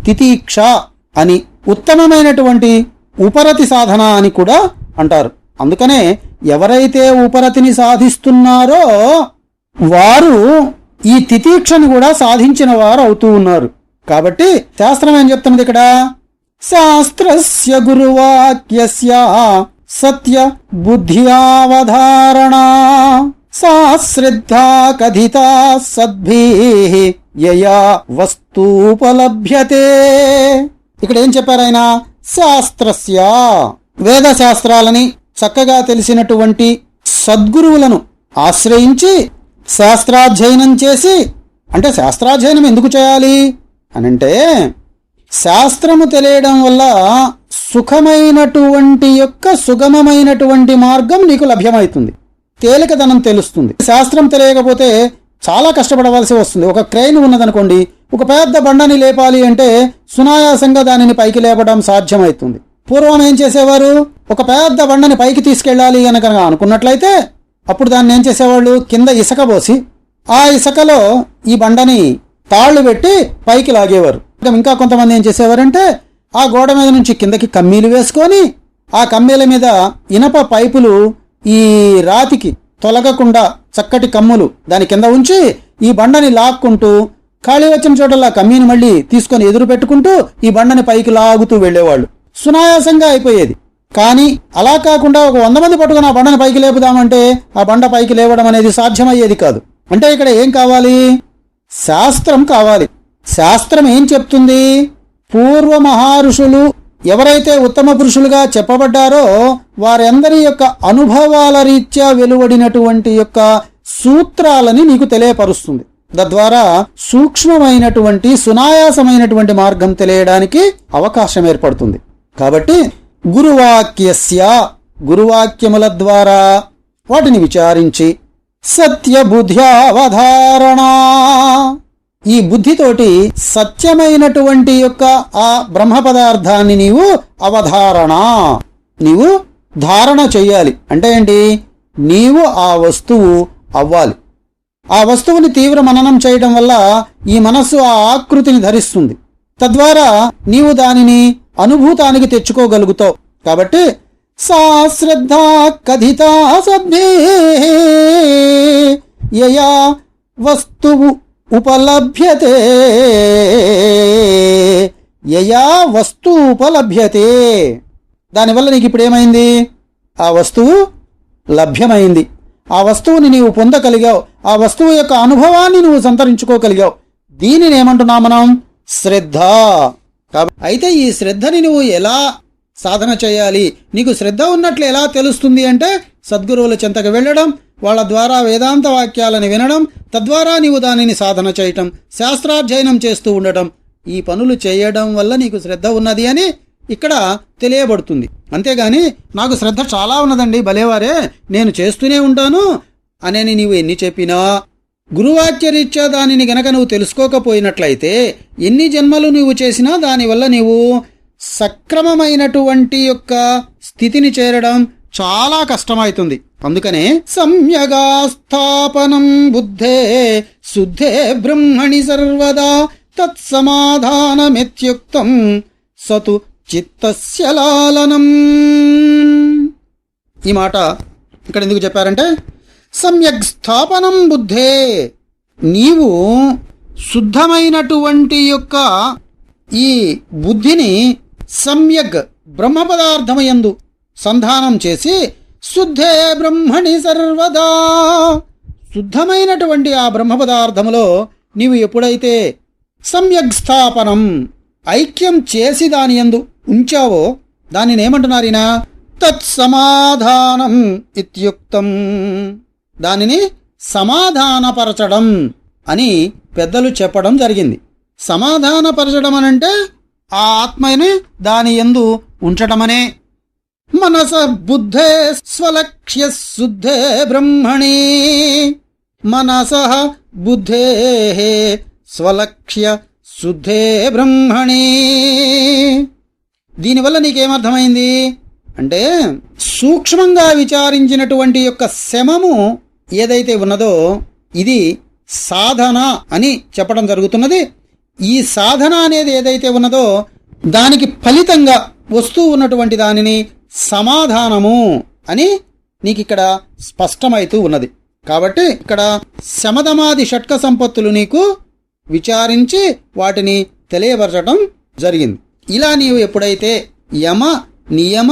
తితీక్ష అని, ఉత్తమమైనటువంటి ఉపరతి సాధన అని కూడా అంటారు. అందుకనే ఎవరైతే ఉపరతిని సాధిస్తున్నారో వారు ఈ తితీక్షను కూడా సాధించిన వారు అవుతూ ఉన్నారు. కాబట్టి శాస్త్రం ఏం చెప్తున్నది ఇక్కడ? శాస్త్రస్య గురువాక్యస్య సత్య బుద్ధ్యావధారణ సా శ్రద్ధా కథితా సద్భిః యయా వస్తూపలభ్యతే. ఇక్కడ ఏం చెప్పారు ఆయన? శాస్త్రస్య, వేద శాస్త్రాలని చక్కగా తెలిసినటువంటి సద్గురువులను ఆశ్రయించి శాస్త్రాధ్యయనం చేసి, అంటే శాస్త్రాధ్యయనం ఎందుకు చేయాలి అనంటే శాస్త్రము తెలియడం వల్ల సుఖమైనటువంటి యొక్క సుగమమైనటువంటి మార్గం నీకు లభ్యమవుతుంది, తేలికదనం తెలుస్తుంది. శాస్త్రం తెలియకపోతే చాలా కష్టపడవలసి వస్తుంది. ఒక క్రెయిన్ ఉన్నదనుకోండి, ఒక పెద్ద బండని లేపాలి అంటే సునాయాసంగా దానిని పైకి లేపడం సాధ్యమవుతుంది. పూర్వం ఏం చేసేవారు? ఒక పెద్ద బండని పైకి తీసుకెళ్ళాలి కనుక అనుకున్నట్లయితే అప్పుడు దాన్ని ఏం చేసేవాళ్ళు? కింద ఇసుక పోసి ఆ ఇసుకలో ఈ బండని తాళ్లు పెట్టి పైకి లాగేవారు. ఇంకా కొంతమంది ఏం చేసేవారంటే ఆ గోడ మీద నుంచి కిందకి కమ్మీలు వేసుకొని ఆ కమ్మీల మీద ఇనప పైపులు ఈ రాతికి తొలగకుండా చక్కటి కమ్ములు దాని కింద ఉంచి ఈ బండని లాక్కుంటూ ఖాళీ వచ్చిన చోటల్లా కమ్మీని మళ్ళీ తీసుకొని ఎదురు పెట్టుకుంటూ ఈ బండని పైకి లాగుతూ వెళ్లేవాళ్ళు. సునాయాసంగా అయిపోయేది. కానీ అలా కాకుండా ఒక 100 మంది పట్టుకుని ఆ బండని పైకి లేపుదామంటే ఆ బండ పైకి లేవడం అనేది సాధ్యమయ్యేది కాదు. అంటే ఇక్కడ ఏం కావాలి? శాస్త్రం కావాలి. శాస్త్రం ఏం చెప్తుంది? పూర్వ మహారుషులు ఎవరైతే ఉత్తమ పురుషులుగా చెప్పబడ్డారో వారందరి యొక్క అనుభవాల రీత్యా వెలువడినటువంటి యొక్క సూత్రాలని నీకు తెలియపరుస్తుంది. తద్వారా సూక్ష్మమైనటువంటి సునాయాసమైనటువంటి మార్గం తెలియడానికి అవకాశం ఏర్పడుతుంది. కాబట్టి గురువాక్యస్య, గురువాక్యముల ద్వారా వాటిని విచారించి సత్యబుద్ధ్యావధారణ, ఈ బుద్ధితోటి సత్యమైనటువంటి యొక్క ఆ బ్రహ్మ పదార్థాన్ని నీవు అవధారణ, నీవు ధారణ చెయ్యాలి. అంటే ఏంటి? నీవు ఆ వస్తువు అవ్వాలి. ఆ వస్తువుని తీవ్ర మననం చేయడం వల్ల ఈ మనస్సు ఆ ఆకృతిని ధరిస్తుంది. తద్వారా నీవు దానిని అనుభూతానికి తెచ్చుకోగలుగుతావు. కాబట్టి సా శ్రద్ధా కథితా సద్భిః యయా వస్తువు ఉపలభ్యతే, యయా వస్తు ఉపలభ్యతే. దానివల్ల నీకు ఇప్పుడు ఏమైంది? ఆ వస్తువు లభ్యమైంది. ఆ వస్తువుని నీవు పొందగలిగావు. ఆ వస్తువు యొక్క అనుభవాన్ని నువ్వు సంతరించుకోగలిగావు. దీనిని ఏమంటున్నాం మనం? శ్రద్ధ. అయితే ఈ శ్రద్ధని నువ్వు ఎలా సాధన చేయాలి? నీకు శ్రద్ధ ఉన్నట్లు ఎలా తెలుస్తుంది అంటే సద్గురువుల చెంతకు వెళ్ళడం, వాళ్ళ ద్వారా వేదాంత వాక్యాలను వినడం, తద్వారా నీవు దానిని సాధన చేయటం, శాస్త్రాధ్యయనం చేస్తూ ఉండటం, ఈ పనులు చేయడం వల్ల నీకు శ్రద్ధ ఉన్నది అని ఇక్కడ తెలియబడుతుంది. అంతేగాని నాకు శ్రద్ధ చాలా ఉన్నదండి, భలేవారే, నేను చేస్తూనే ఉంటాను అనేని నీవు ఎన్ని చెప్పినా, గురువాక్యరీత్యా దానిని గనక నువ్వు తెలుసుకోకపోయినట్లయితే ఎన్ని జన్మలు నువ్వు చేసినా దానివల్ల నీవు సక్రమమైనటువంటి యొక్క స్థితిని చేరడం చాలా కష్టమవుతుంది. అందుకనే సమ్యగాస్థాపనం బుద్ధే శుద్ధే బ్రహ్మణి సర్వదా తత్సమాధానమిత్యుక్తం సతు చిత్తస్య లాలనం. ఈ మాట ఇక్కడ ఎందుకు చెప్పారంటే, సమ్యక్ స్థాపనం బుద్ధే, నీవు శుద్ధమైనటువంటి యొక్క ఈ బుద్ధిని సమ్యక్ బ్రహ్మ పదార్థమయందు సంధానం చేసి, శుద్ధే బ్రహ్మణి సర్వదా, శుద్ధమైనటువంటి ఆ బ్రహ్మ పదార్థములో నీవు ఎప్పుడైతే సమ్యక్ స్థాపనం ఐక్యం చేసి దాని యందు ఉంచావో దానిని ఏమంటున్నారినా తత్సమాధానం ఇత్యుక్తం, దానిని సమాధానపరచడం అని పెద్దలు చెప్పడం జరిగింది. సమాధానపరచడం అనంటే ఆ ఆత్మని దాని యందు ఉంచటమనే. మనస బుద్ధే స్వలక్ష్య శుద్ధే బ్రహ్మణి, మనస బుద్ధే స్వలక్ష్య శుద్ధే బ్రహ్మణి. దీనివల్ల నీకేమర్థమైంది అంటే, సూక్ష్మంగా విచారించినటువంటి యొక్క శమము ఏదైతే ఉన్నదో ఇది సాధన అని చెప్పడం జరుగుతున్నది. ఈ సాధన అనేది ఏదైతే ఉన్నదో దానికి ఫలితంగా వస్తూ ఉన్నటువంటి దానిని సమాధానము అని నీకిక్కడ స్పష్టమైతూ ఉన్నది. కాబట్టి ఇక్కడ శమదమాది షట్క సంపత్తులు నీకు విచారించి వాటిని తెలియపరచడం జరిగింది. ఇలా నీవు ఎప్పుడైతే యమ నియమ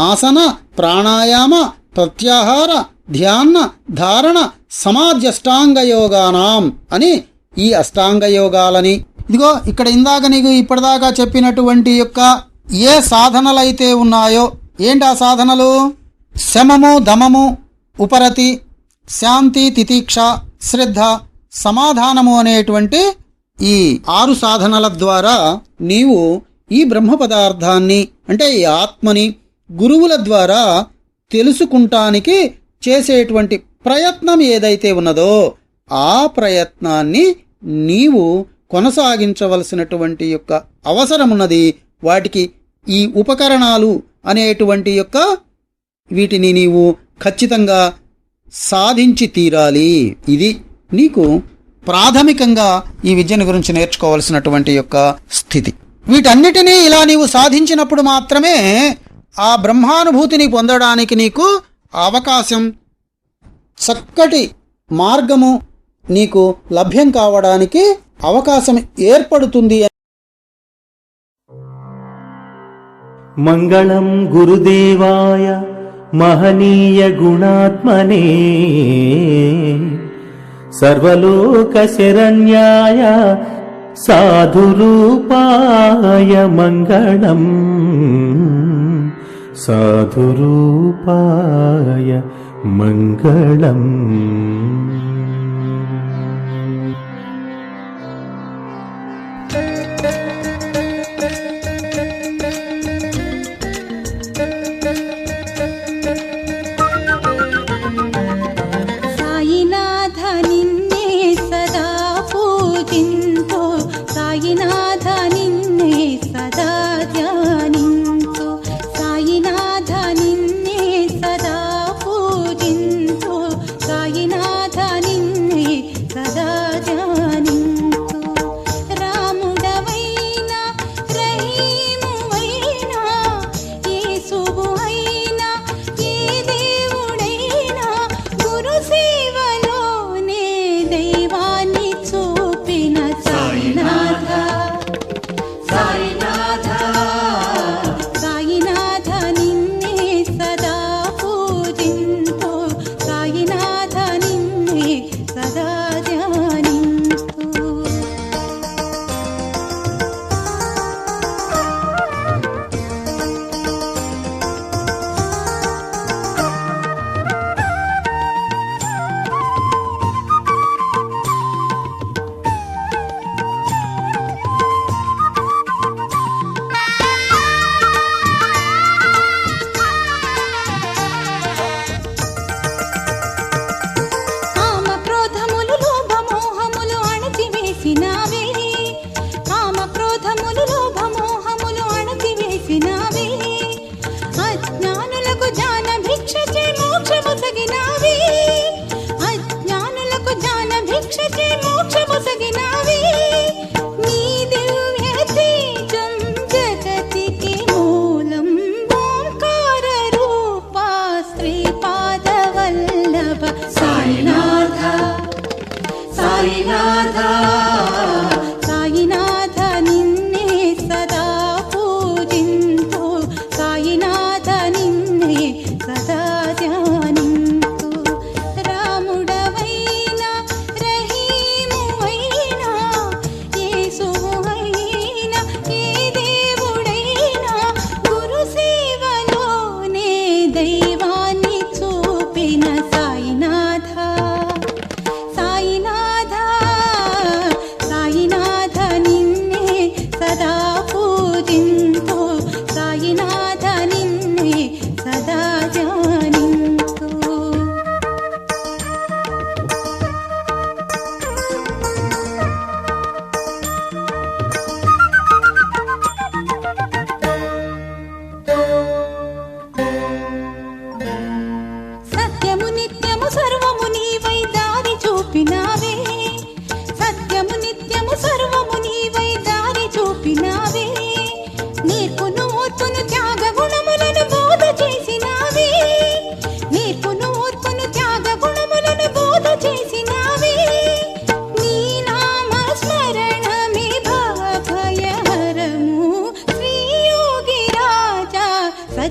ఆసన ప్రాణాయామ ప్రత్యాహార ధ్యాన ధారణ సమాధ్యష్టాంగయోగానాం అని ఈ అష్టాంగయోగాలని, ఇదిగో ఇక్కడ ఇందాక నీకు ఇప్పటిదాకా చెప్పినటువంటి యొక్క ఏ సాధనలైతే ఉన్నాయో, ఏంటి ఆ సాధనలు? శమము దమము ఉపరతి శాంతి తితీక్ష శ్రద్ధ సమాధానము అనేటువంటి ఈ 6 సాధనల ద్వారా నీవు ఈ బ్రహ్మ పదార్థాన్ని అంటే ఈ ఆత్మని గురువుల ద్వారా తెలుసుకుంటానికి చేసేటువంటి ప్రయత్నం ఏదైతే ఉన్నదో ఆ ప్రయత్నాన్ని నీవు కొనసాగించవలసినటువంటి యొక్క అవసరమున్నది. వాటికి ఈ ఉపకరణాలు అనేటువంటి యొక్క వీటిని నీవు ఖచ్చితంగా సాధించి తీరాలి. ఇది నీకు ప్రాథమికంగా ఈ విద్యను గురించి నేర్చుకోవలసినటువంటి యొక్క స్థితి. వీటన్నిటినీ ఇలా నీవు సాధించినప్పుడు మాత్రమే ఆ బ్రహ్మానుభూతిని పొందడానికి నీకు అవకాశం, చక్కటి మార్గము నీకు లభ్యం కావడానికి అవకాశం ఏర్పడుతుంది. మంగళం గురుదేవాయ మహనీయ గుణాత్మనే సర్వలోక శరణ్యాయ సాధురూపాయ మంగళం సాధురూపాయ మంగళం. సాయినాథ నిన్నే సదా పూజింతో, సాయినాథ నిన్నే సదా ధ్యానింతో, సాయినాథ నిన్నే సదా పూజింతో, సాయినాథ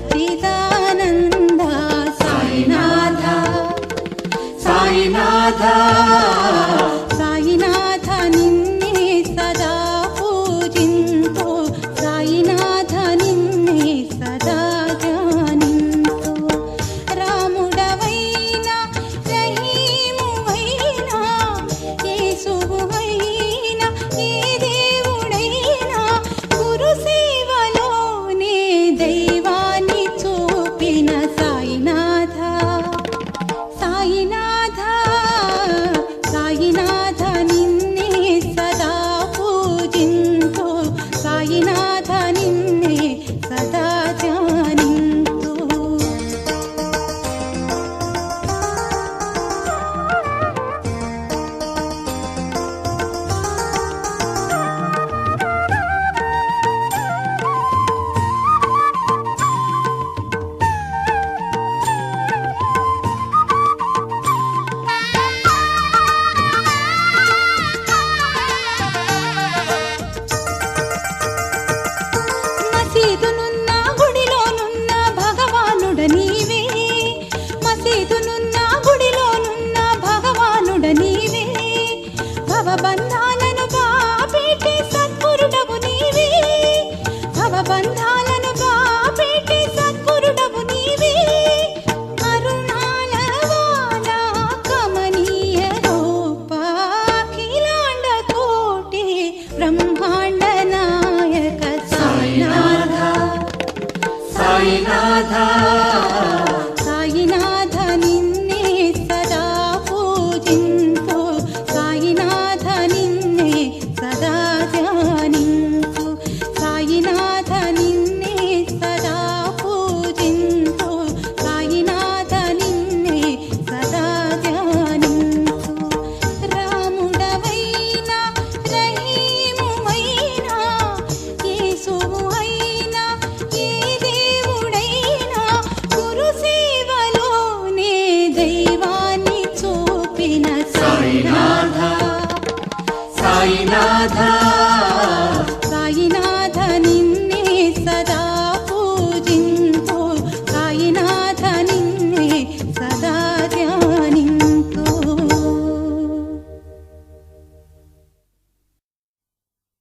సచ్చిదానంద సాయినాథ సాయినాథ సాయినాథ నిన్నే సదా పూజింతో సాయినాథ నిన్నే సదా ధ్యానింతో రాముడవైనా రహీమువైనా యేసువైనా ఏ దేవుడైనా గురు సేవలోనే దైవాన్ని చూపిన సాయినాథ సాయినాథ సాయినాథ నిన్నే సదా పూజింతో సాయినాథ నిన్నే సదా ధ్యానింతో మసీదునున్న గుడిలోనున్న భగవానుడ నీవే మసీదునున్న గుడిలోనున్న భగవానుడ నీవే భవబంధాలను బాపేటి సద్గురుడవు నీవే భవబంధాలను బాపేటి సద్గురుడవు నీవే అరుణాలవాల కమనీయ రూప అఖిలాండ కోటి బ్రహ్మాండ నాయక సాయినాథ సాయినాథ సాయినాథ నిన్నే సదా పూజింతో సాయినాథ నిన్నే సదా ధ్యానింతో సాయినాథ నిన్నే సదా పూజింతో సాయినాథ నిన్నే సదా ధ్యానింతో రాముడవైనా రహీమువైనా యేసువైనా ఏ దేవుడైనా గురు సేవలోనే దైవాన్ని చూపిన సాయినాథ సాయినాథ